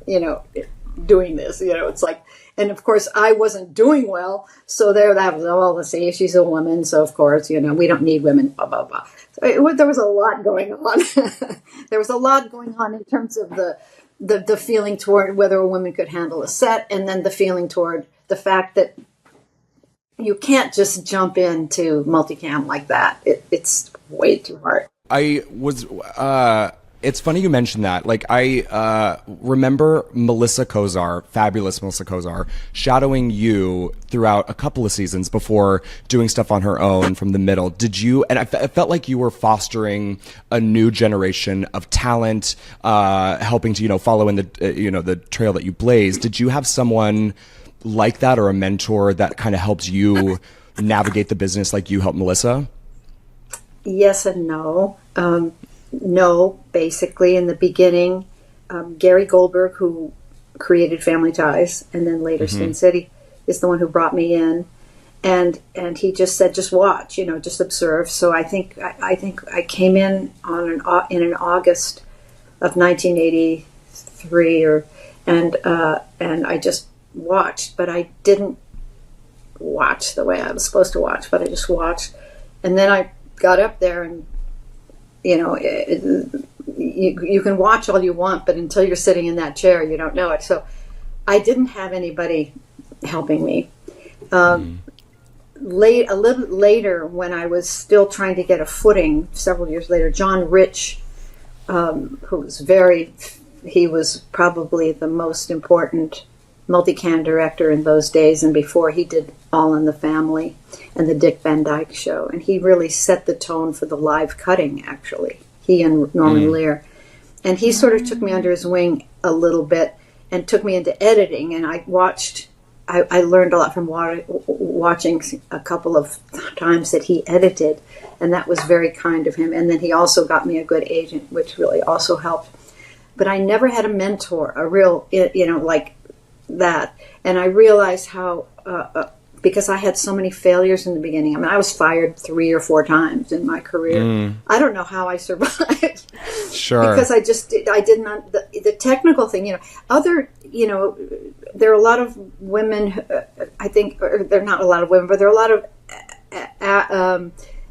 doing this, it's like, and of course I wasn't doing well. So that was, let's see, she's a woman. So of course, we don't need women, blah, blah, blah. So there was a lot going on. There was a lot going on in terms of the feeling toward whether a woman could handle a set, and then the feeling toward the fact that you can't just jump into multicam like that. It's way too hard. It's funny you mentioned that. Like, I remember fabulous Melissa Kozar, shadowing you throughout a couple of seasons before doing stuff on her own from the middle. And I felt like you were fostering a new generation of talent, helping to, follow in the trail that you blazed. Did you have someone like that, or a mentor that kind of helps you navigate the business like you helped Melissa? Yes and no. No, basically in the beginning, Gary Goldberg, who created Family Ties and then later Spin City, is the one who brought me in, and he just said, just watch, just observe. So I think I came in in August of 1983, and I just watched, but I didn't watch the way I was supposed to watch, but I just watched, and then I got up there and. You can watch all you want, but until you're sitting in that chair, you don't know it. So I didn't have anybody helping me. A little later, when I was still trying to get a footing, several years later, John Rich, he was probably the most important multicam director in those days, and before he did All in the Family and the Dick Van Dyke Show, and he really set the tone for the live cutting, actually, he and Norman Lear. And he sort of took me under his wing a little bit and took me into editing, and I learned a lot from watching a couple of times that he edited, and that was very kind of him. And then he also got me a good agent, which really also helped. But I never had a mentor, a real, like that. And I realized how, because I had so many failures in the beginning. I mean, I was fired 3 or 4 times in my career. I don't know how I survived. Sure. Because I didn't, the technical thing, there are a lot of women, I think, or there are not a lot of women, but there are a lot of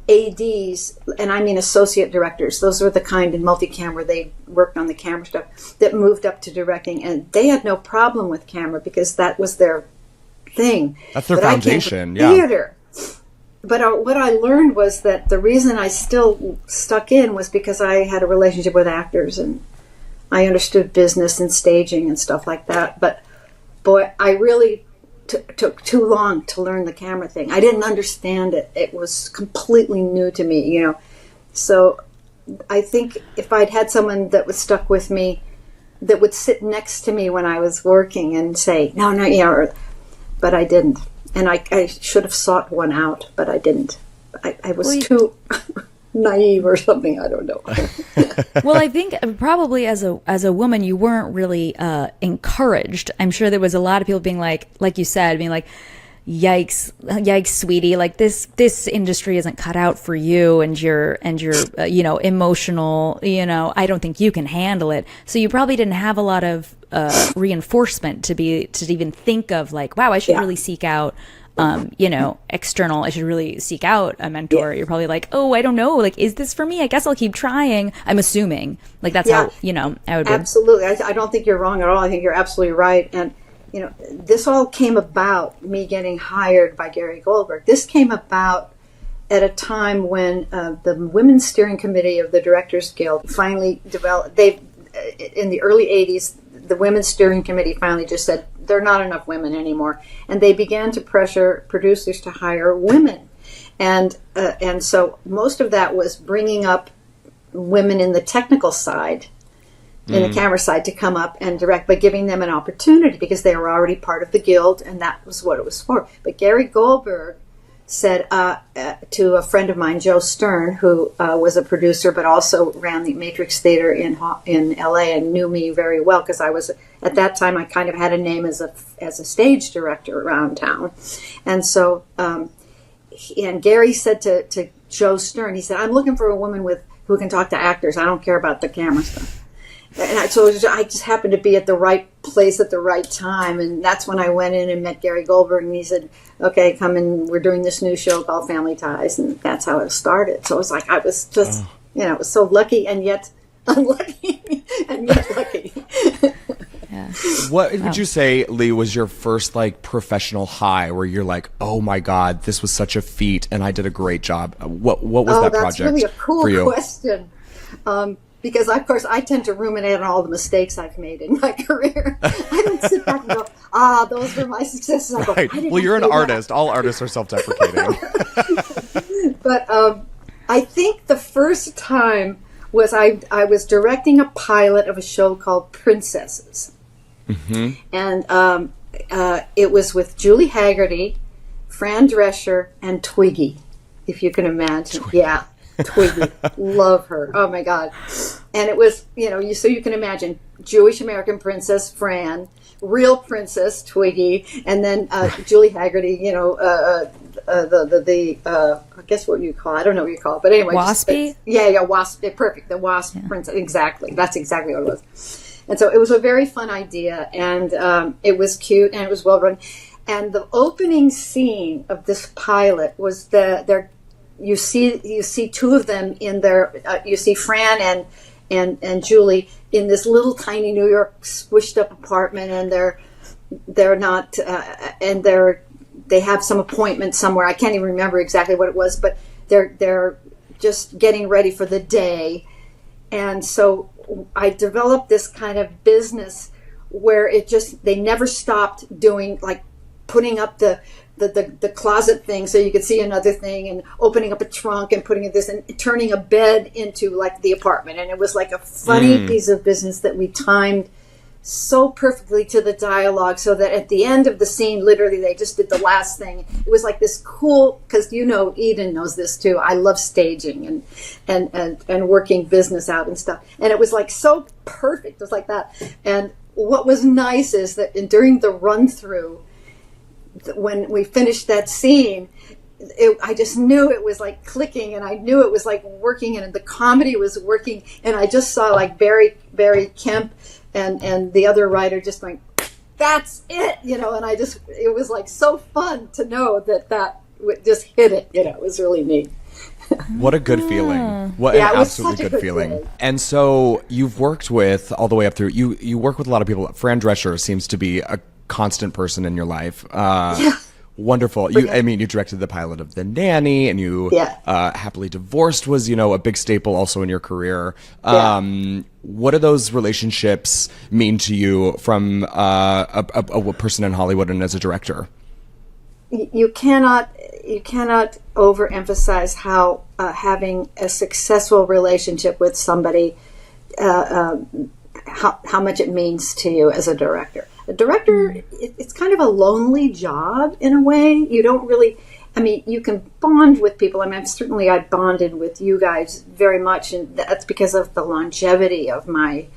ADs, and I mean associate directors. Those were the kind in multicam where they worked on the camera stuff, that moved up to directing, and they had no problem with camera because that was their thing. That's their foundation. Theater. But what I learned was that the reason I still stuck in was because I had a relationship with actors and I understood business and staging and stuff like that. But boy, I really took too long to learn the camera thing. I didn't understand it. It was completely new to me, you know. So I think if I'd had someone that was stuck with me, that would sit next to me when I was working and say, no, you know, but I didn't. And I should have sought one out, but I didn't. I was too naive or something. I don't know. Well, I think probably as a woman, you weren't really encouraged. I'm sure there was a lot of people being like you said, being like, yikes, sweetie, like this industry isn't cut out for you, and you're you know, emotional, you know, I don't think you can handle it. So you probably didn't have a lot of reinforcement to even think of like, wow, I should really seek out you know, external, I should really seek out a mentor. You're probably like, oh, I don't know, like, is this for me? I guess I'll keep trying. I'm assuming like that's how, you know, I would absolutely. I don't think you're wrong at all. I think you're absolutely right. And you know, this all came about, me getting hired by Gary Goldberg. This came about at a time when the Women's Steering Committee of the Directors Guild finally developed, in the early 80s, the Women's Steering Committee finally just said, there are not enough women anymore. And they began to pressure producers to hire women. And so most of that was bringing up women in the technical side, in the camera side, to come up and direct, but giving them an opportunity because they were already part of the guild, and that was what it was for. But Gary Goldberg said to a friend of mine, Joe Stern, who was a producer but also ran the Matrix Theater in LA and knew me very well because I was, at that time, I kind of had a name as a stage director around town. And so, and Gary said to Joe Stern, he said, I'm looking for a woman who can talk to actors. I don't care about the camera stuff. And so I just happened to be at the right place at the right time, and that's when I went in and met Gary Goldberg, and he said, okay, come in, we're doing this new show called Family Ties, and that's how it started. So it was like I was just, you know, it was so lucky and yet unlucky and yet lucky. Yeah. What would you say, Lee, was your first like professional high where you're like, oh my God, this was such a feat and I did a great job? What was that project for you? That's really a cool question. Because, of course, I tend to ruminate on all the mistakes I've made in my career. I don't sit back and go, those were my successes. I go, right. Well, you're an artist. All artists are self-deprecating. But I think the first time was I was directing a pilot of a show called Princesses. Mm-hmm. And it was with Julie Haggerty, Fran Drescher, and Twiggy, if you can imagine. Yeah. Twiggy, love her. Oh my God! And it was, you know, so you can imagine Jewish American princess Fran, real princess Twiggy, and then Julie Haggerty. You know, I guess what you call, I don't know what you call it, but anyway, Waspy. Wasp. Perfect, the Wasp princess. Exactly, that's exactly what it was. And so it was a very fun idea, and it was cute and it was well run. And the opening scene of this pilot was you see two of them in their you see Fran and Julie in this little tiny New York squished up apartment, and they're not and they have some appointment somewhere. I can't even remember exactly what it was, but they're just getting ready for the day. And so I developed this kind of business where they never stopped doing, like, putting up the closet thing so you could see another thing, and opening up a trunk and putting this and turning a bed into like the apartment. And it was like a funny piece of business that we timed so perfectly to the dialogue, so that at the end of the scene, literally they just did the last thing. It was like this cool, because you know, Eden knows this too, I love staging and working business out and stuff, and it was like so perfect. It was like that. And what was nice is that during the run through, when we finished that scene, I just knew it was like clicking, and I knew it was like working, and the comedy was working, and I just saw like Barry Kemp and the other writer just like, that's it, you know. And it was like so fun to know that just hit it, you know. It was really neat. What a good feeling. What an absolutely good feeling. And so you've worked with, all the way up through, you work with a lot of people. Fran Drescher seems to be a constant person in your life. Wonderful. You directed the pilot of The Nanny, and you Happily Divorced was, you know, a big staple also in your career. What do those relationships mean to you from a person in Hollywood and as a director? you cannot overemphasize how having a successful relationship with somebody, how much it means to you as a director. A director, it's kind of a lonely job in a way. You don't really, I mean, you can bond with people. I mean, certainly I bonded with you guys very much, and that's because of the longevity of my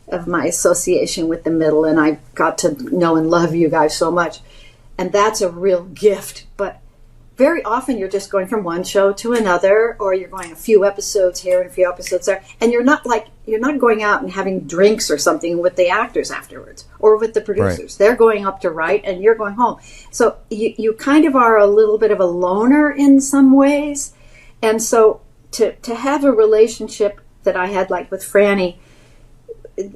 association with the middle, and I got to know and love you guys so much. And that's a real gift. But very often you're just going from one show to another, or you're going a few episodes here and a few episodes there, and you're not going out and having drinks or something with the actors afterwards or with the producers. Right. They're going up to write and you're going home. So you kind of are a little bit of a loner in some ways. And so to have a relationship that I had like with Franny,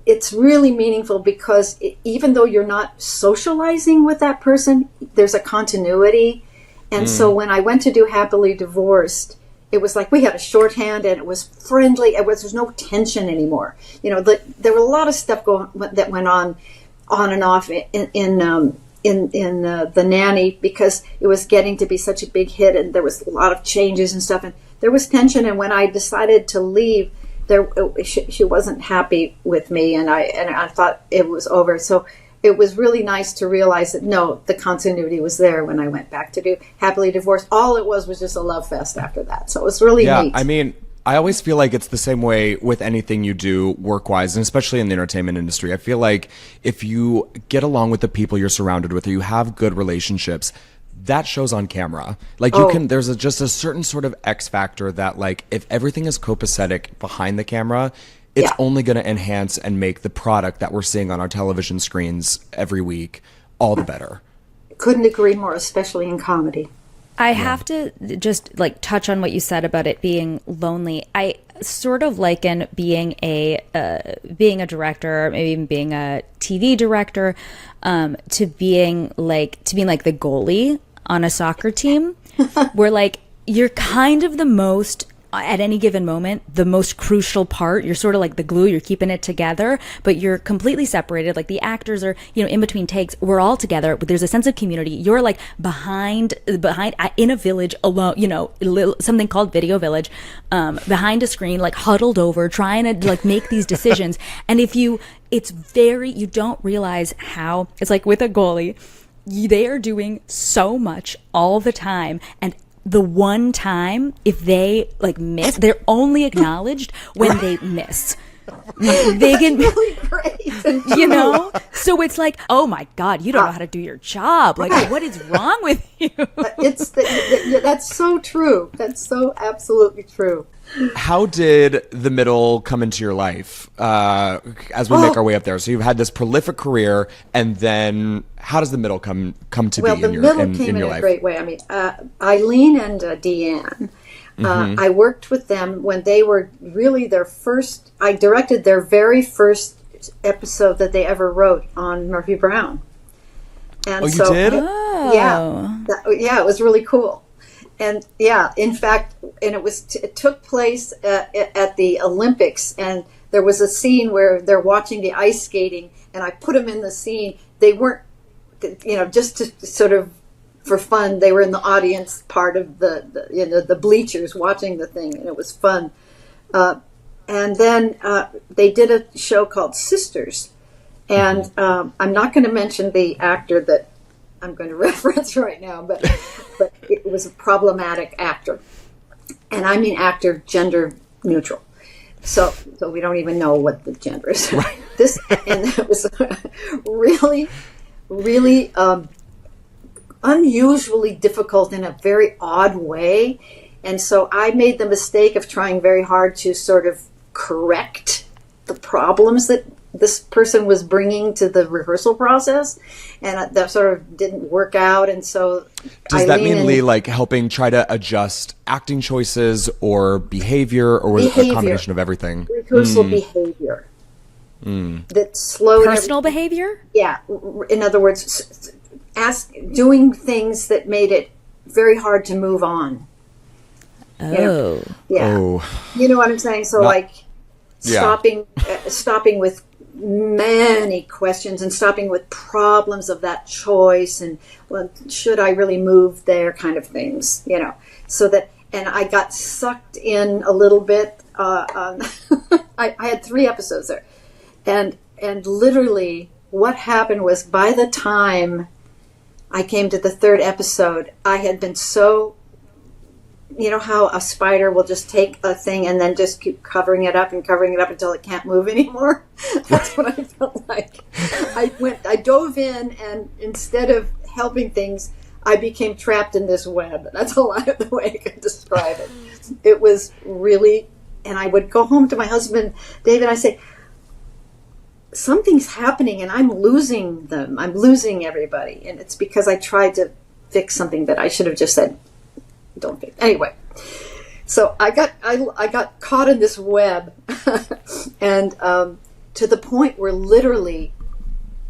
it's really meaningful because even though you're not socializing with that person, there's a continuity. And so when I went to do Happily Divorced, it was like we had a shorthand and it was friendly. There's no tension anymore. You know, there were a lot of stuff that went on and off in The Nanny because it was getting to be such a big hit and there was a lot of changes and stuff. And there was tension. And when I decided to leave, she wasn't happy with me, and I thought it was over. So it was really nice to realize that no, the continuity was there when I went back to do Happily Divorced. All it was just a love fest after that. So it was really neat. I mean, I always feel like it's the same way with anything you do work-wise, and especially in the entertainment industry. I feel like if you get along with the people you're surrounded with, or you have good relationships, that shows on camera. Like there's just a certain sort of X factor that, like, if everything is copacetic behind the camera, it's only going to enhance and make the product that we're seeing on our television screens every week all the better. Couldn't agree more, especially in comedy. I have to just like touch on what you said about it being lonely. I sort of liken being a director, maybe even being a TV director, to being like the goalie on a soccer team, where like you're kind of the most, at any given moment, the most crucial part. You're sort of like the glue, you're keeping it together, but you're completely separated. Like the actors are, in between takes, we're all together, but there's a sense of community. You're like behind in a village alone, something called Video Village, behind a screen, like huddled over, trying to like make these decisions. And you don't realize how, it's like with a goalie, they are doing so much all the time, and the one time if they like miss, they're only acknowledged when they miss. They can, really great. So it's like, oh my God, you don't know how to do your job. Like, what is wrong with you? That's so true. That's so absolutely true. How did the middle come into your life as we make our way up there? So you've had this prolific career, and then how does the middle come to be in your life? Well, the middle came in a great way. I mean, Eileen and Deanne, I worked with them when they were really their first. I directed their very first episode that they ever wrote on Murphy Brown. And you did? Yeah, it was really cool. And in fact, and it took place at the Olympics, and there was a scene where they're watching the ice skating, and I put them in the scene. They weren't, just to sort of for fun. They were in the audience part of the bleachers watching the thing, and it was fun. And then they did a show called Sisters, and I'm not going to mention the actor that I'm going to reference right now, but it was a problematic actor, and I mean actor gender neutral. So we don't even know what the gender is. Right. And it was really, really unusually difficult in a very odd way, and so I made the mistake of trying very hard to sort of correct the problems that this person was bringing to the rehearsal process, and that sort of didn't work out. And so does that mean Lee, like helping try to adjust acting choices or behavior, or was it a combination of everything? Rehearsal behavior that slowed personal behavior. Yeah, in other words, doing things that made it very hard to move on. Oh, you know what I'm saying? So stopping with many questions and stopping with problems of that choice and, well, should I really move there kind of things, so that, and I got sucked in a little bit. I had 3 episodes there, and literally what happened was, by the time I came to the 3rd episode, I had been so, how a spider will just take a thing and then just keep covering it up until it can't move anymore. That's what I felt like. I dove in, and instead of helping things, I became trapped in this web. That's the way I could describe it. It was really, and I would go home to my husband, David, I say, something's happening and I'm losing them. I'm losing everybody. And it's because I tried to fix something that I should have just said, don't fix. Anyway, so I got caught in this web and to the point where literally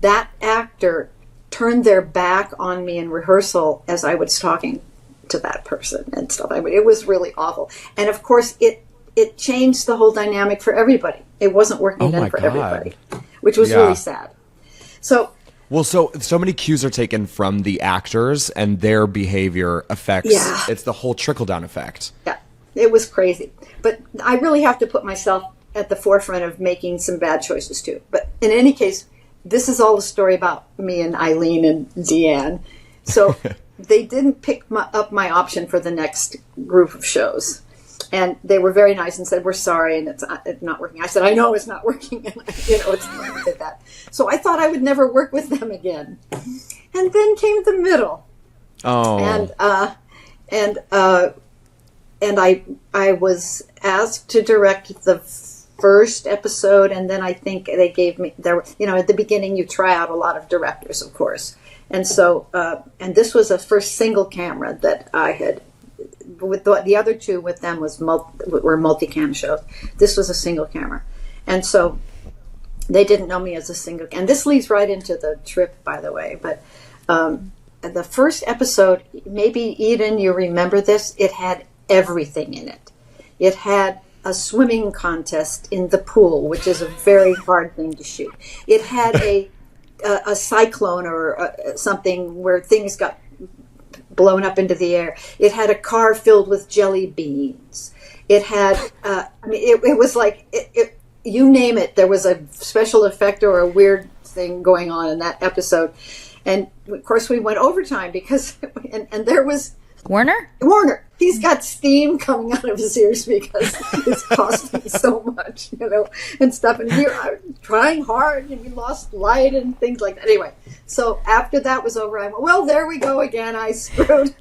that actor turned their back on me in rehearsal as I was talking to that person and stuff. I mean, it was really awful. And of course, it changed the whole dynamic for everybody. It wasn't working then for everybody, which was really sad. So many cues are taken from the actors, and their behavior affects. Yeah. It's the whole trickle down effect. Yeah, it was crazy. But I really have to put myself at the forefront of making some bad choices too. But in any case, this is all a story about me and Eileen and Deanne. So they didn't pick up my option for the next group of shows. And they were very nice and said, we're sorry, and it's not working. I said, I know it's not working. And, it's not like that. So I thought I would never work with them again. And then came the middle. Oh. And I was asked to direct the first episode, and then I think they gave me, at the beginning you try out a lot of directors, of course. And so, and this was a first single camera that I had, with the other 2 with them were multicam shows. This was a single camera. And so they didn't know me as a single, and this leads right into the trip, by the way. But the first episode, maybe Eden, you remember this, it had everything in it. It had a swimming contest in the pool, which is a very hard thing to shoot. It had a cyclone or something where things got blown up into the air. It had a car filled with jelly beans. It had, it was like, you name it, there was a special effect or a weird thing going on in that episode. And of course we went overtime because, and there was Warner, he's got steam coming out of his ears because it's costing so much, and stuff. And we were trying hard, and we lost light and things like that. Anyway, so after that was over, I went, well, there we go again. I screwed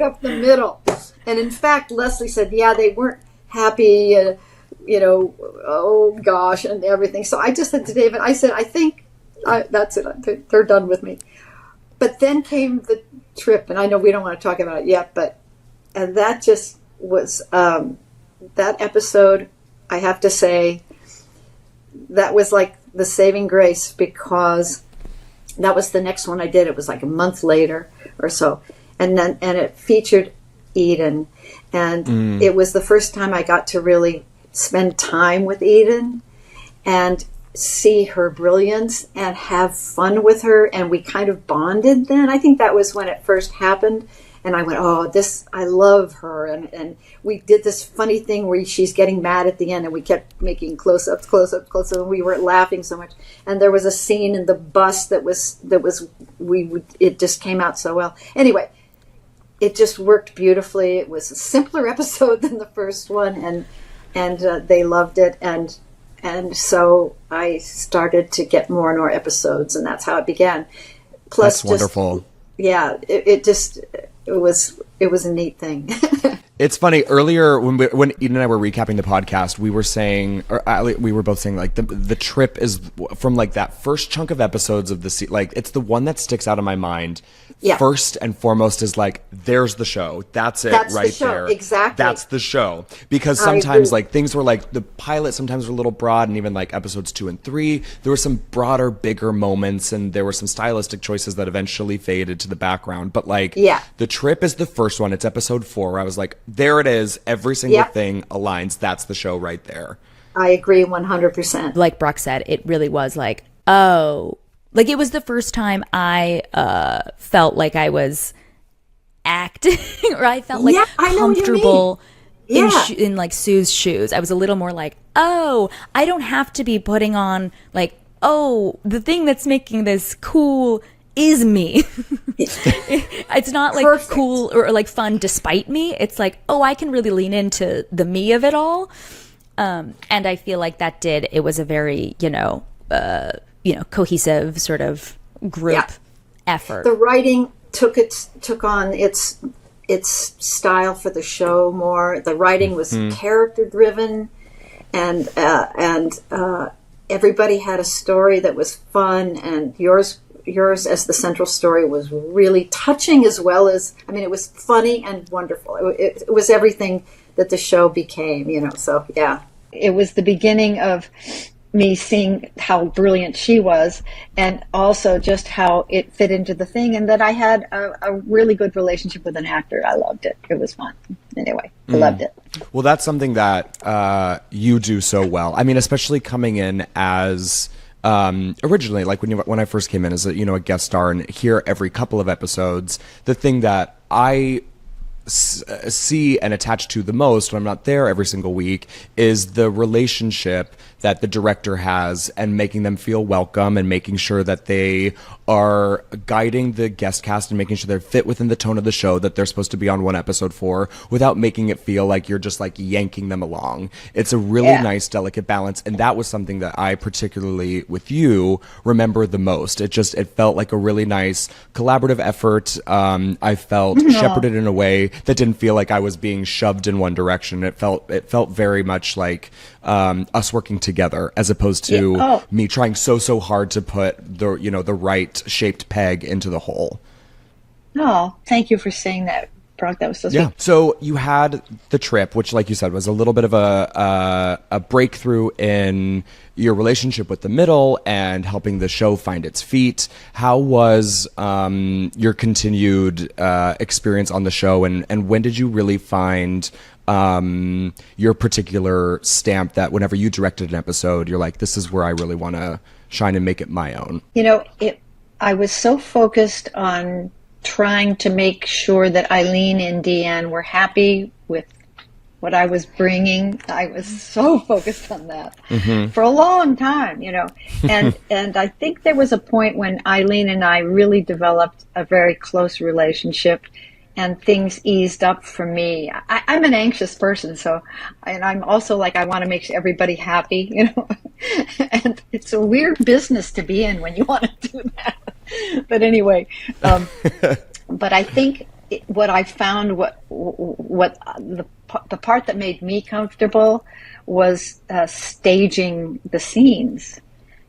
up the middle. And in fact, Leslie said, yeah, they weren't happy, oh gosh, and everything. So I just said to David, I said, I think that's it. They're done with me. But then came the trip, and I know we don't want to talk about it yet, and that just was, that episode, I have to say, that was like the saving grace, because that was the next one I did. It was like a month later or so. And it featured Eden. And it was the first time I got to really spend time with Eden and see her brilliance and have fun with her. And we kind of bonded then. I think that was when it first happened. And I went, I love her. And we did this funny thing where she's getting mad at the end, and we kept making close-ups. And we were laughing so much. And there was a scene in the bus it just came out so well. Anyway, it just worked beautifully. It was a simpler episode than the first one, and they loved it. And so I started to get more and more episodes, and that's how it began. Plus, that's wonderful. Yeah, it was a neat thing. It's funny, earlier when Eden and I were recapping the podcast, we were saying, we were both saying, like, the trip is from like that first chunk of episodes of the like, it's the one that sticks out in my mind. Yeah. First and foremost is like, there's the show. That's right the show. There. Exactly. That's the show. Because sometimes like things were like, the pilot sometimes were a little broad, and even like episodes 2 and 3, there were some broader, bigger moments, and there were some stylistic choices that eventually faded to the background. But like, the trip is the first one. It's episode 4, where I was like, there it is. Every single thing aligns. That's the show right there. I agree 100%. Like Brooke said, it really was like, oh, like it was the first time I felt like I was acting or I felt like I know what you comfortable mean. in like Sue's shoes. I was a little more like, oh, I don't have to be putting on like, oh, the thing that's making this cool is me. It's not like Perfect. cool or like fun despite me. It's like, oh, I can really lean into the me of it all. And I feel like it was a very, cohesive sort of group effort. The writing took on its style for the show more. The writing was character driven, and everybody had a story that was fun, and yours as the central story was really touching, as well as, I mean, it was funny and wonderful. It was everything that the show became, so yeah. It was the beginning of me seeing how brilliant she was, and also just how it fit into the thing, and that I had a really good relationship with an actor. I loved it. It was fun. Anyway, I loved it. Well, that's something that you do so well. I mean, especially coming in as originally, like when I first came in as a guest star and here every couple of episodes, the thing that I see and attach to the most when I'm not there every single week is the relationship that the director has, and making them feel welcome and making sure that they are guiding the guest cast and making sure they're fit within the tone of the show that they're supposed to be on one episode for, without making it feel like you're just like yanking them along. It's a really nice, delicate balance. And that was something that I particularly with you remember the most. It felt like a really nice collaborative effort. I felt shepherded in a way that didn't feel like I was being shoved in one direction. It felt very much like us working together, as opposed to me trying so hard to put the right shaped peg into the hole. Oh, thank you for saying that, Brock. That was so sweet. Yeah. So you had the trip, which, like you said, was a little bit of a breakthrough in your relationship with the middle and helping the show find its feet. How was your continued experience on the show, and when did you really find your particular stamp that whenever you directed an episode, you're like, this is where I really want to shine and make it my own? I was so focused on trying to make sure that Eileen and Deanne were happy with what I was bringing. I was so focused on that for a long time, and I think there was a point when Eileen and I really developed a very close relationship, and things eased up for me. I'm an anxious person, and I'm also like, I want to make everybody happy, and it's a weird business to be in when you want to do that. But anyway, but I think what I found, what the part that made me comfortable was staging the scenes.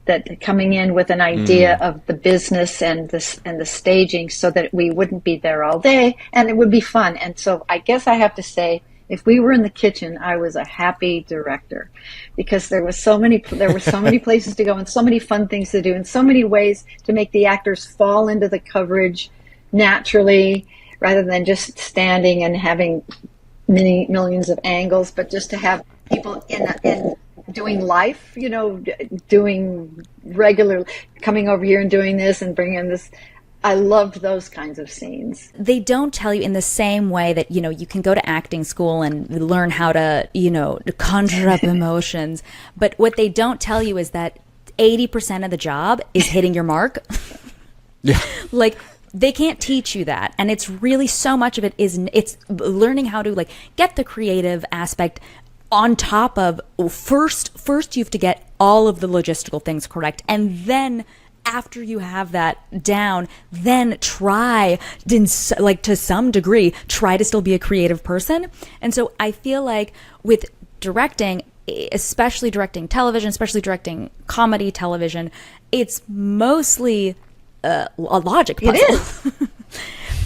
That coming in with an idea of the business and the staging, so that we wouldn't be there all day and it would be fun. And so I guess I have to say, if we were in the kitchen, I was a happy director, because there were so many places to go and so many fun things to do and so many ways to make the actors fall into the coverage naturally, rather than just standing and having millions of angles, but just to have people in doing life, doing regular, coming over here and doing this and bringing in this. I loved those kinds of scenes. They don't tell you in the same way that, you can go to acting school and learn how to, conjure up emotions. But what they don't tell you is that 80% of the job is hitting your mark. Yeah. Like, they can't teach you that. And it's really, so much of it it's learning how to get the creative aspect on top of first you have to get all of the logistical things correct, and then after you have that down, then try to some degree try to still be a creative person. And so I feel like with directing, especially directing television, especially directing comedy television, it's mostly a logic puzzle. It is.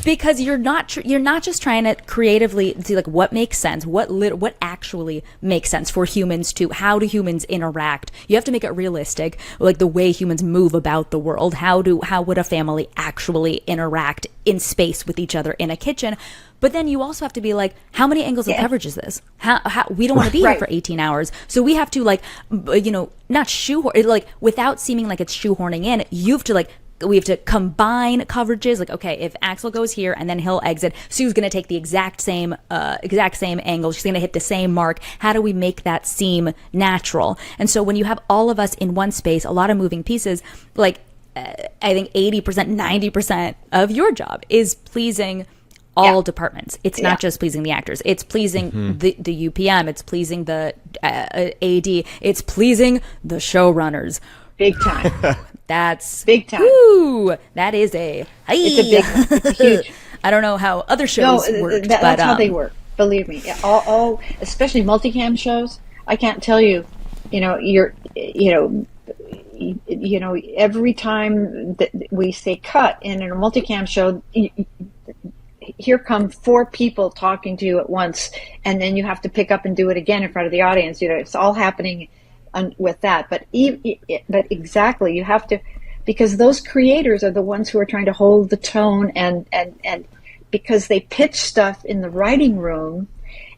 because you're not just trying to creatively see like what makes sense, what actually makes sense for humans to, how do humans interact. You have to make it realistic, like the way humans move about the world. How would a family actually interact in space with each other in a kitchen? But then you also have to be like, how many angles of coverage is this? How we don't want to be here for 18 hours. So we have to like, not shoehorn, like without seeming like it's shoehorning in, we have to combine coverages. Like, okay, if Axel goes here and then he'll exit, Sue's going to take the exact same angle. She's going to hit the same mark. How do we make that seem natural? And so when you have all of us in one space, a lot of moving pieces, like I think 80%, 90% of your job is pleasing all departments. It's not just pleasing the actors. It's pleasing the UPM. It's pleasing the AD. It's pleasing the showrunners. Big time. That's big time. Woo! That is it's a huge. I don't know how other shows work. That's how they work. Believe me. All especially multicam shows. I can't tell you. Every time that we say cut in a multicam show, here come 4 people talking to you at once, and then you have to pick up and do it again in front of the audience. It's all happening with that. But exactly, you have to, because those creators are the ones who are trying to hold the tone, and because they pitch stuff in the writing room,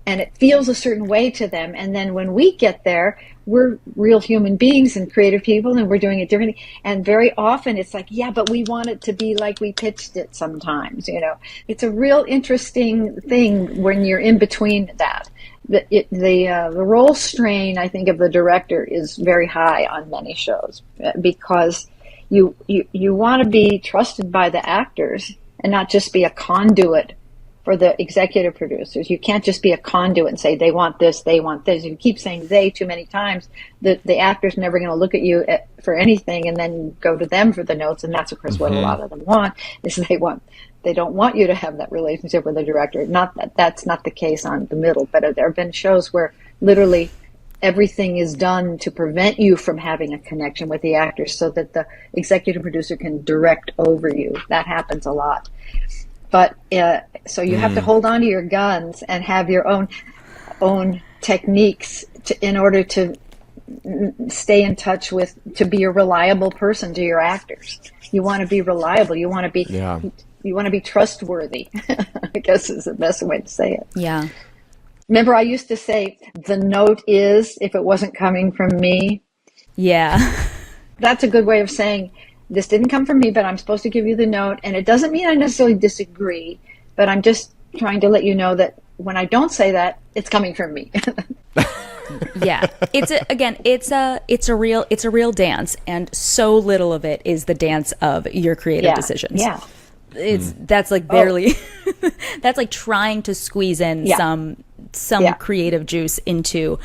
and it feels a certain way to them. And then when we get there, we're real human beings and creative people, and we're doing it differently. And very often it's like, yeah, but we want it to be like we pitched it sometimes, It's a real interesting thing when you're in between that. The role strain, I think, of the director is very high on many shows, because you want to be trusted by the actors and not just be a conduit for the executive producers. You can't just be a conduit and say, they want this, they want this. If you keep saying they too many times, the actor's never going to look at you for anything, and then go to them for the notes. And that's, of course, what a lot of them want, is they don't want you to have that relationship with the director. Not that that's not the case on the middle, but there have been shows where literally everything is done to prevent you from having a connection with the actors, so that the executive producer can direct over you. That happens a lot. But so you have to hold on to your guns and have your own techniques in order to stay in touch with, to be a reliable person to your actors. You want to be reliable. You want to be you want to be trustworthy. I guess is the best way to say it. Yeah. Remember, I used to say the note is, if it wasn't coming from me. Yeah. That's a good way of saying, this didn't come from me, but I'm supposed to give you the note. And it doesn't mean I necessarily disagree, but I'm just trying to let you know that when I don't say that, it's coming from me. Yeah. It's a real dance, and so little of it is the dance of your creative decisions. Yeah. That's like barely that's like trying to squeeze in some creative juice into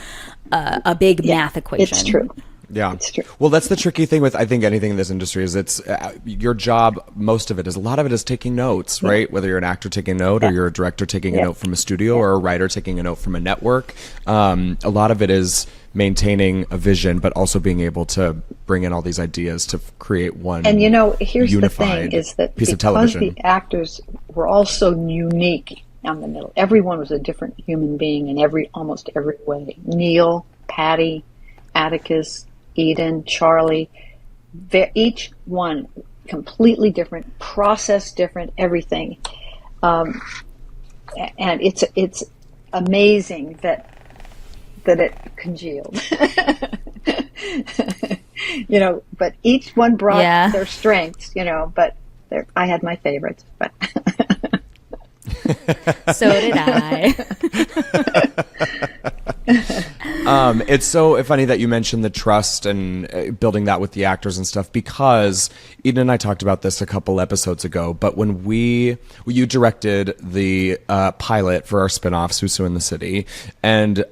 a big math equation. It's true. Yeah. It's true. Well, that's the tricky thing with, I think, anything in this industry is it's your job. Most of it is, a lot of it is taking notes, right? Whether you're an actor taking a note or you're a director taking a note from a studio or a writer taking a note from a network. A lot of it is maintaining a vision, but also being able to bring in all these ideas to create one. And here's the thing is that piece of because television. The actors were all so unique on the middle, everyone was a different human being in almost every way. Neil, Patty, Atticus, Eden, Charlie, each one completely different, process different, everything. And it's amazing that it congealed. But each one brought their strengths, but I had my favorites. But so did I. It's so funny that you mentioned the trust and building that with the actors and stuff, because Eden and I talked about this a couple episodes ago, but when you directed the pilot for our spinoff, Susu in the City, and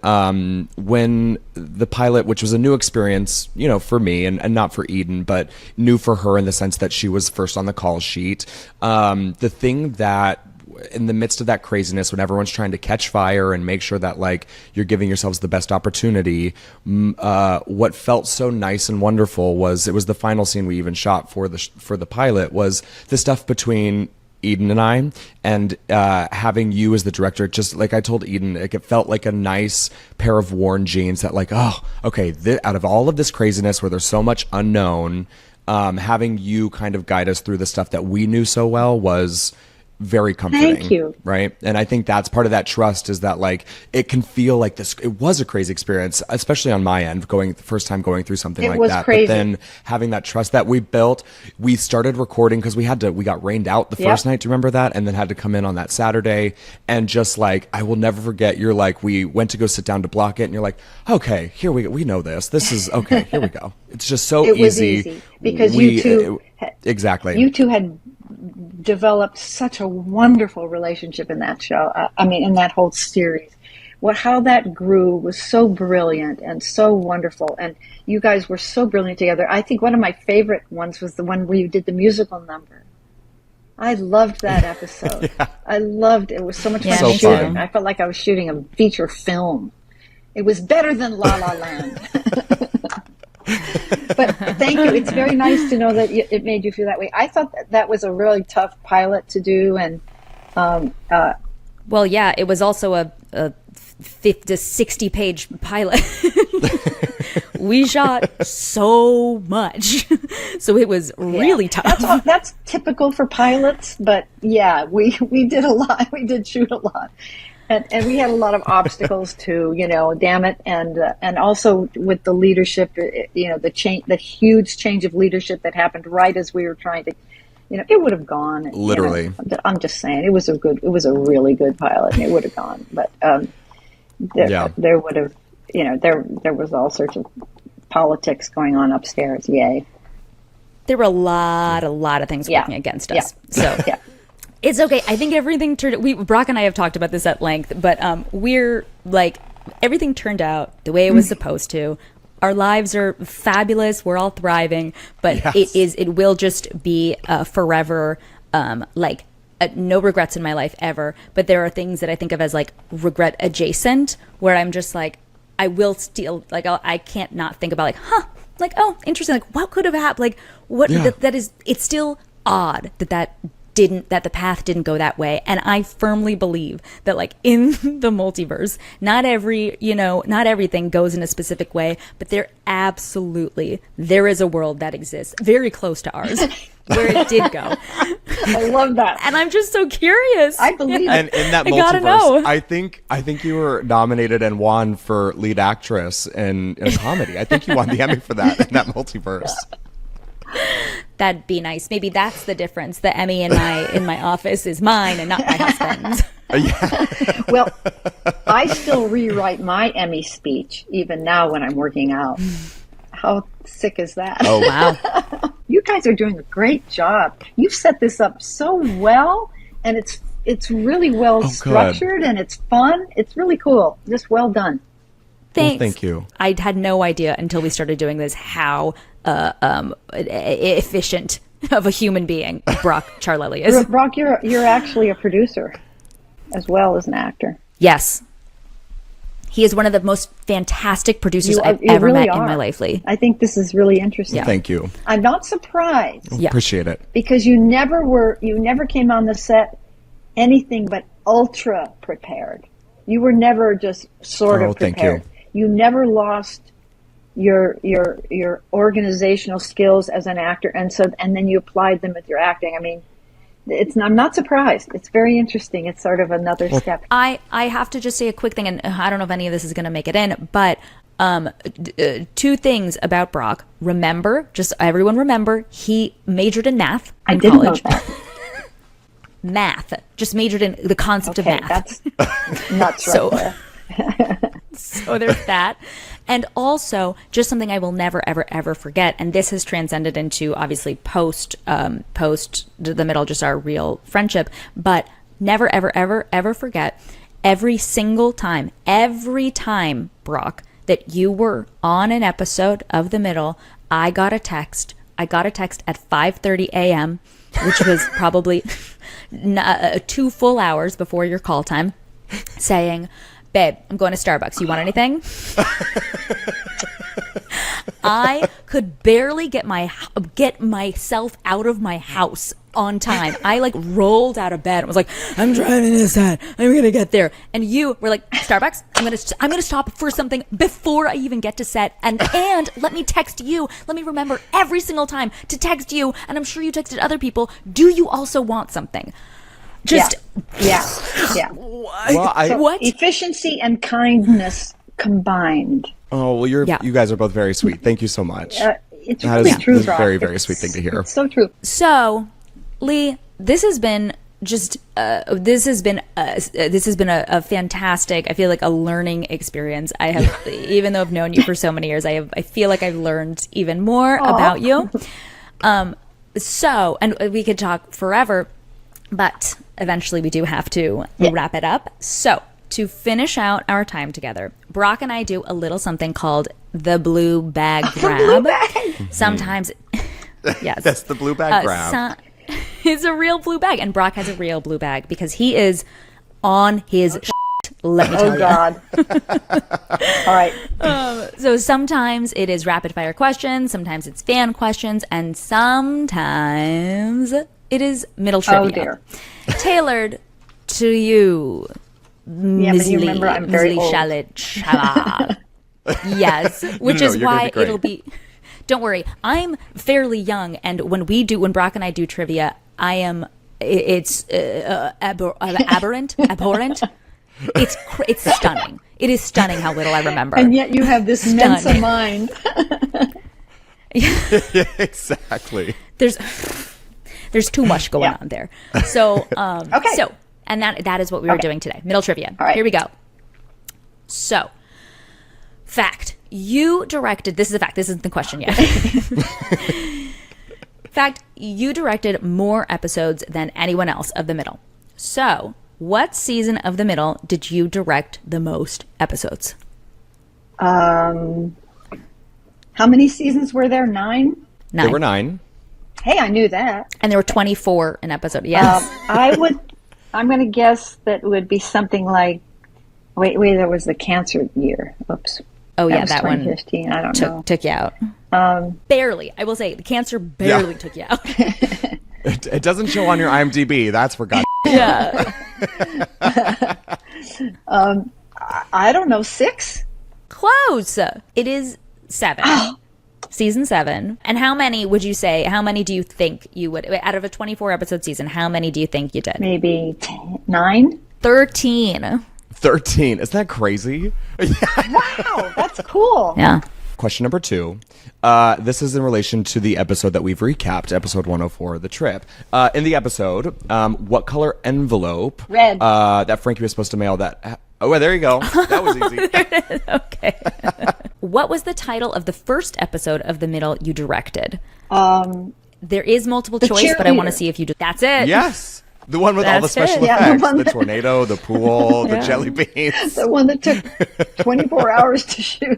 when the pilot, which was a new experience, for me and not for Eden, but new for her in the sense that she was first on the call sheet, the thing that in the midst of that craziness, when everyone's trying to catch fire and make sure that like you're giving yourselves the best opportunity, what felt so nice and wonderful was, it was the final scene we even shot for the pilot, was the stuff between Eden and I, and having you as the director, just like I told Eden, like it felt like a nice pair of worn jeans that like, oh, okay, out of all of this craziness where there's so much unknown, having you kind of guide us through the stuff that we knew so well was very comforting. Thank you. Right. And I think that's part of that trust, is that like it can feel like this, it was a crazy experience, especially on my end, the first time going through something like that. Crazy. But then having that trust that we built, we started recording because we got rained out the first night. Do you remember that? And then had to come in on that Saturday. And just like, I will never forget, you're like, we went to go sit down to block it, and you're like, okay, here we go. We know this. This is okay. Here we go. It's just so it easy. was easy because you two exactly. You two had developed such a wonderful relationship in that show. I mean, in that whole series. How that grew was so brilliant and so wonderful. And you guys were so brilliant together. I think one of my favorite ones was the one where you did the musical number. I loved that episode. I loved it. It was so much fun so shooting. fun. I felt like I was shooting a feature film. It was better than La La Land. But thank you. It's very nice to know that it made you feel that way. I thought that was a really tough pilot to do, and well, yeah, it was also a 50 to 60 page pilot. We shot so much, so it was really tough. That's typical for pilots, but yeah, we did a lot. We did shoot a lot. And we had a lot of obstacles too, damn it. And also with the leadership, the huge change of leadership that happened right as we were trying to, it would have gone. Literally. I'm just saying, it was a really good pilot, and it would have gone. But there would have, there was all sorts of politics going on upstairs. Yay. There were a lot of things working against us. So yeah. It's okay. I think everything Brock and I have talked about this at length, but we're like, everything turned out the way it was supposed to. Our lives are fabulous. We're all thriving, but it will just be forever, no regrets in my life ever. But there are things that I think of as like regret adjacent, where I'm just like, I will still, like, I can't not think about like, oh, interesting. Like, what could have happened? Like, what that is, it's still odd that the path didn't go that way. And I firmly believe that, like, in the multiverse, not everything goes in a specific way, but there is a world that exists very close to ours where it did go. I love that. And I'm just so curious. I believe And in that multiverse, I think you were nominated and won for lead actress in a comedy. I think you won the Emmy for that in that multiverse. That'd be nice. Maybe that's the difference. The Emmy in my office is mine and not my husband's. Well, I still rewrite my Emmy speech even now when I'm working out. How sick is that? Oh, wow. You guys are doing a great job. You've set this up so well, and it's really well structured, and it's fun. It's really cool. Just well done. Thanks. Well, thank you. I had no idea until we started doing this how efficient of a human being Brock Ciarlelli is. Brock, you're actually a producer as well as an actor. Yes. He is one of the most fantastic producers I've ever met in my life, Lee. I think this is really interesting. Yeah. Thank you. I'm not surprised. Appreciate it. Because you never came on the set anything but ultra prepared. You were never just sort of prepared. Thank you. You never lost your organizational skills as an actor, and then you applied them with your acting. I mean, I'm not surprised. It's very interesting. It's sort of another step. I have to just say a quick thing, and I don't know if any of this is going to make it in, but two things about Brock. Everyone remember, he majored in math in college. Know that. Math. Just majored in the concept of math. That's nuts right there. So there's that. And also, just something I will never, ever, ever forget, and this has transcended into, obviously, post the middle, just our real friendship, but never, ever, ever, ever forget, every time, Brock, that you were on an episode of The Middle, I got a text at 5:30 a.m., which was probably 2 full hours before your call time, saying, babe, I'm going to Starbucks. You want anything? I could barely get myself out of my house on time. I like rolled out of bed and was like, I'm driving to set. I'm gonna get there. And you were like, Starbucks, I'm gonna stop for something before I even get to set. And let me text you. Let me remember every single time to text you. And I'm sure you texted other people. Do you also want something? Just yeah. Well, what? Efficiency and kindness combined. Oh, well, you guys are both very sweet. Thank you so much. It's really true, That's a Rob. very, very sweet thing to hear. It's so true. So, Lee, this has been a fantastic, I feel like a learning experience. I have, even though I've known you for so many years, I feel like I've learned even more about you. So, and we could talk forever, but eventually we do have to wrap it up. So, to finish out our time together, Brock and I do a little something called the blue bag grab. Blue bag. Sometimes, yes. That's the blue bag grab. It's a real blue bag, and Brock has a real blue bag because he is on his let me tell you. God. All right. So sometimes it is rapid fire questions, sometimes it's fan questions, and sometimes it is middle trivia. Oh, dear. Tailored to you, But you remember I'm very Lee old. Shallat Chemel. Yes, which is you're why gonna be great. it'll be. Don't worry, I'm fairly young, and when Brock and I do trivia, it's abhorrent. It's stunning. It is stunning how little I remember. And yet you have this Mensa mind. Yeah, exactly. There's too much going on there. So Okay. So and that is what we were doing today. Middle trivia. All right. Here we go. So, fact. You directed, this is a fact, this isn't the question yet. Fact, you directed more episodes than anyone else of The Middle. So, what season of The Middle did you direct the most episodes? How many seasons were there? 9? Nine. There were 9. Hey, I knew that. And there were 24 an episode. Yes. I'm going to guess that it would be something like, wait, there was the cancer year. Oops. Oh, yeah, was that one 2015. I don't know. took you out. Barely. I will say, the cancer barely took you out. It doesn't show on your IMDb. That's for God. Yeah. I don't know, 6? Close. It is 7. Season 7. And how many do you think you would, out of a 24 episode season, how many do you think you did? Maybe 9? 13. 13. Isn't that crazy? Wow, that's cool. Yeah. Question number 2. This is in relation to the episode that we've recapped, episode 104, The Trip. In the episode, what color envelope Red. that Frankie was supposed to mail that... Oh, well, there you go. That was easy. Okay. What was the title of the first episode of The Middle you directed? There is multiple choice, but I want to cheerleader. see if you do. That's it. Yes. The one with all the That's it. special Yeah, the effects. one The that- tornado, the pool, the jelly beans. The one that took 24 hours to shoot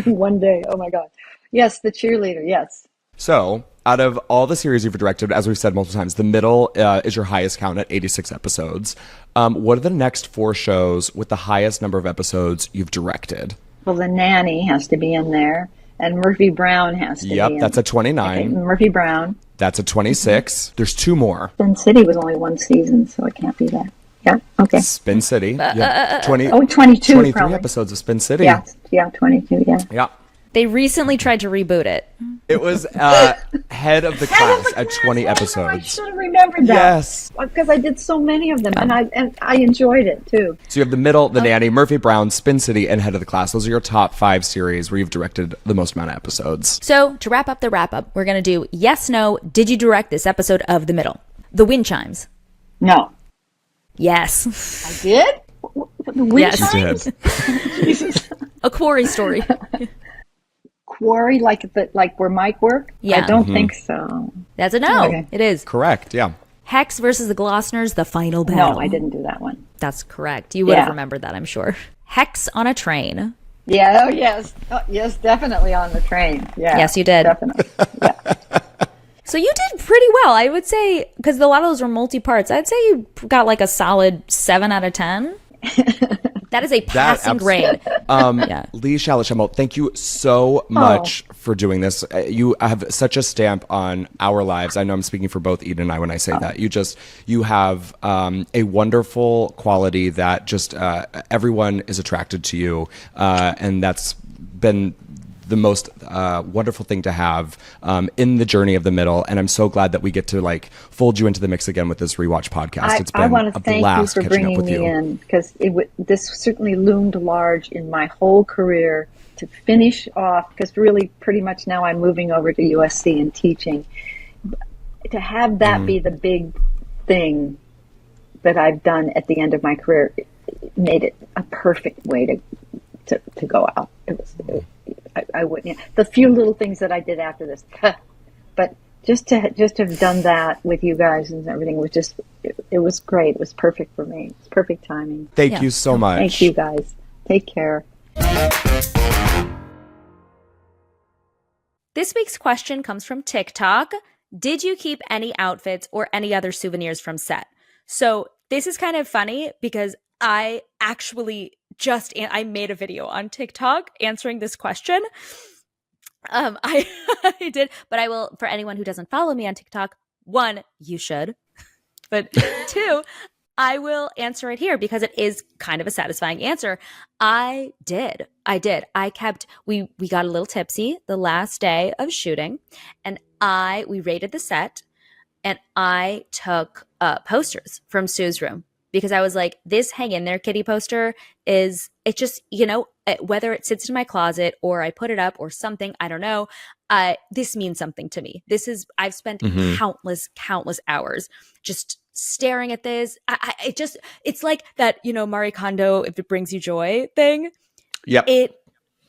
in one day. Oh, my God. Yes, the cheerleader. Yes. So, out of all the series you've directed, as we've said multiple times, The Middle is your highest count at 86 episodes. What are the next 4 shows with the highest number of episodes you've directed? Well, The Nanny has to be in there, and Murphy Brown has to be in. Yep, that's a 29. Okay, Murphy Brown. That's a 26. There's 2 more. Spin City was only 1 season, so it can't be that. Yeah, okay. Spin City. Yeah. 22 23 probably. episodes of Spin City. Yeah, 22, yeah. Yeah. They recently tried to reboot it. It was head of the class at 20 I episodes. should have remembered that. Yes. Because I did so many of them, and I enjoyed it, too. So you have The Middle, The Nanny, Murphy Brown, Spin City, and Head of the Class. Those are your top 5 series where you've directed the most amount of episodes. So, to wrap up the wrap-up, we're going to do yes, no, did you direct this episode of The Middle? The wind chimes. No. Yes. I did? The wind Yes. chimes? Jesus. A quarry story. Quarry, like where Mike worked? Yeah. I don't think so. That's a no. Okay. It is. Correct, yeah. Hex versus the Glossners, the final battle. No, I didn't do that one. That's correct. You would have Yeah. remembered that, I'm sure. Hex on a train. Yeah, oh yes. Oh, yes, definitely on the train. Yeah. Yes, you did. Definitely. Yeah. So you did pretty well, I would say, because a lot of those were multi-parts. I'd say you got like a solid 7 out of 10. That is a passing grade. Yeah. Lee Shallat Chemel, thank you so much for for doing this. You have such a stamp on our lives. I know I'm speaking for both Eden and I when I say that. You have a wonderful quality that just everyone is attracted to you, and that's been the most wonderful thing to have in the journey of the middle. And I'm so glad that we get to like fold you into the mix again with this rewatch podcast. It's been I want a to thank blast you for catching up bringing with me you. in, because this certainly loomed large in my whole career to finish off, because really pretty much now I'm moving over to USC and teaching. To have that be the big thing that I've done at the end of my career, it made it a perfect way to go out. I wouldn't. The few little things that I did after this, but just to have done that with you guys and everything was just, it was great. It was perfect for me. It's perfect timing. Thank you so much. Thank you guys. Take care. This week's question comes from TikTok. Did you keep any outfits or any other souvenirs from set? So this is kind of funny because I actually I made a video on TikTok answering this question. I did, but I will, for anyone who doesn't follow me on TikTok, 1, you should, but 2, I will answer it here because it is kind of a satisfying answer. I did. We got a little tipsy the last day of shooting, and we raided the set, and I took posters from Sue's room. Because I was like, this hang in there kitty poster is, it just, whether it sits in my closet or I put it up or something, I don't know. This means something to me. I've spent countless hours just staring at this. It's like that, Marie Kondo, if it brings you joy thing. Yep. I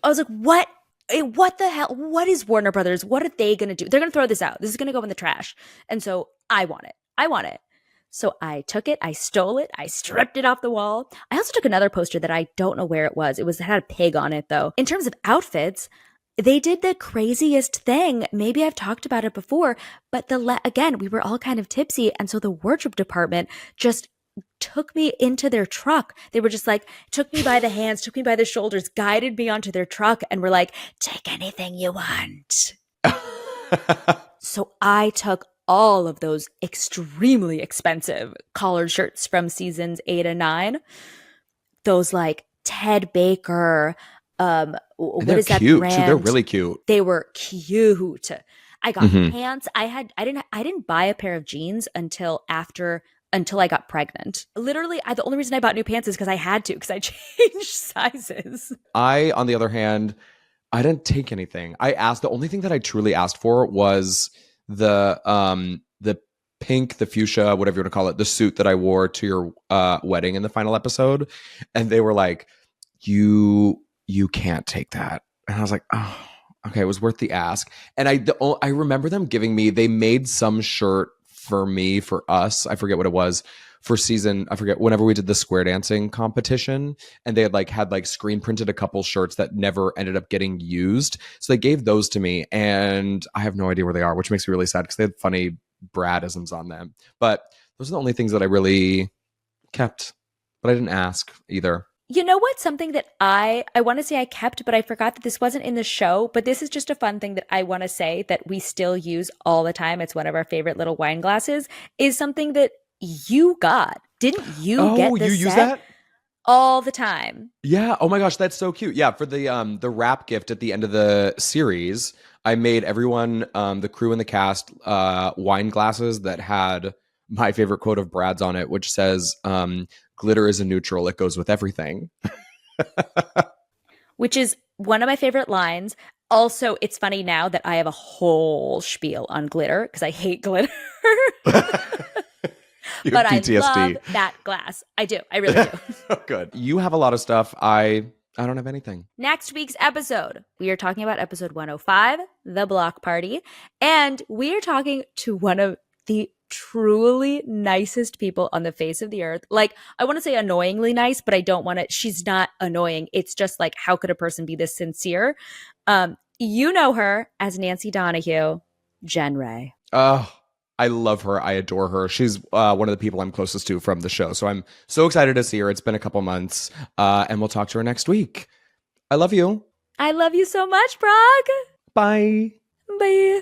was like, what the hell? What is Warner Brothers? What are they going to do? They're going to throw this out. This is going to go in the trash. And so I want it. So I took it, I stole it, I stripped it off the wall. I also took another poster that I don't know where it was. It had a pig on it though. In terms of outfits, they did the craziest thing. Maybe I've talked about it before, but again, we were all kind of tipsy. And so the wardrobe department just took me into their truck. They were just like, took me by the hands, took me by the shoulders, guided me onto their truck and were like, take anything you want. So I took all of those extremely expensive collared shirts from seasons 8 and 9. Those like Ted Baker, what is that brand? Too. They're really cute. They were cute. I got pants. I didn't buy a pair of jeans until I got pregnant. Literally, the only reason I bought new pants is because I had to, because I changed sizes. I, on the other hand, I didn't take anything. The only thing that I truly asked for was the pink, the fuchsia, whatever you want to call it, the suit that I wore to your wedding in the final episode. And they were like, you can't take that. And I was like, oh, okay, it was worth the ask. And I remember them giving me, they made some shirt for us, I forget what it was, for season, I forget, whenever we did the square dancing competition, and they had screen printed a couple shirts that never ended up getting used. So they gave those to me, and I have no idea where they are, which makes me really sad because they had funny Bradisms on them. But those are the only things that I really kept, but I didn't ask either. You know what? Something that I want to say I kept, but I forgot that this wasn't in the show, but this is just a fun thing that I want to say that we still use all the time. It's one of our favorite little wine glasses, is something that you got. Didn't you get this? Oh, you use that? All the time. Yeah. Oh my gosh, that's so cute. Yeah, for the wrap gift at the end of the series, I made everyone, the crew and the cast, wine glasses that had my favorite quote of Brad's on it, which says, glitter is a neutral, it goes with everything. Which is one of my favorite lines. Also, it's funny now that I have a whole spiel on glitter because I hate glitter. But PTSD. I love that glass. I do. I really do. Good. You have a lot of stuff. I don't have anything. Next week's episode, we are talking about episode 105, The Block Party. And we are talking to one of the truly nicest people on the face of the earth. Like, I want to say annoyingly nice, but I don't want to. She's not annoying. It's just like, how could a person be this sincere? You know her as Nancy Donahue, Jen Ray. Oh, I love her. I adore her. She's one of the people I'm closest to from the show. So I'm so excited to see her. It's been a couple months, and we'll talk to her next week. I love you. I love you so much, Brog. Bye. Bye.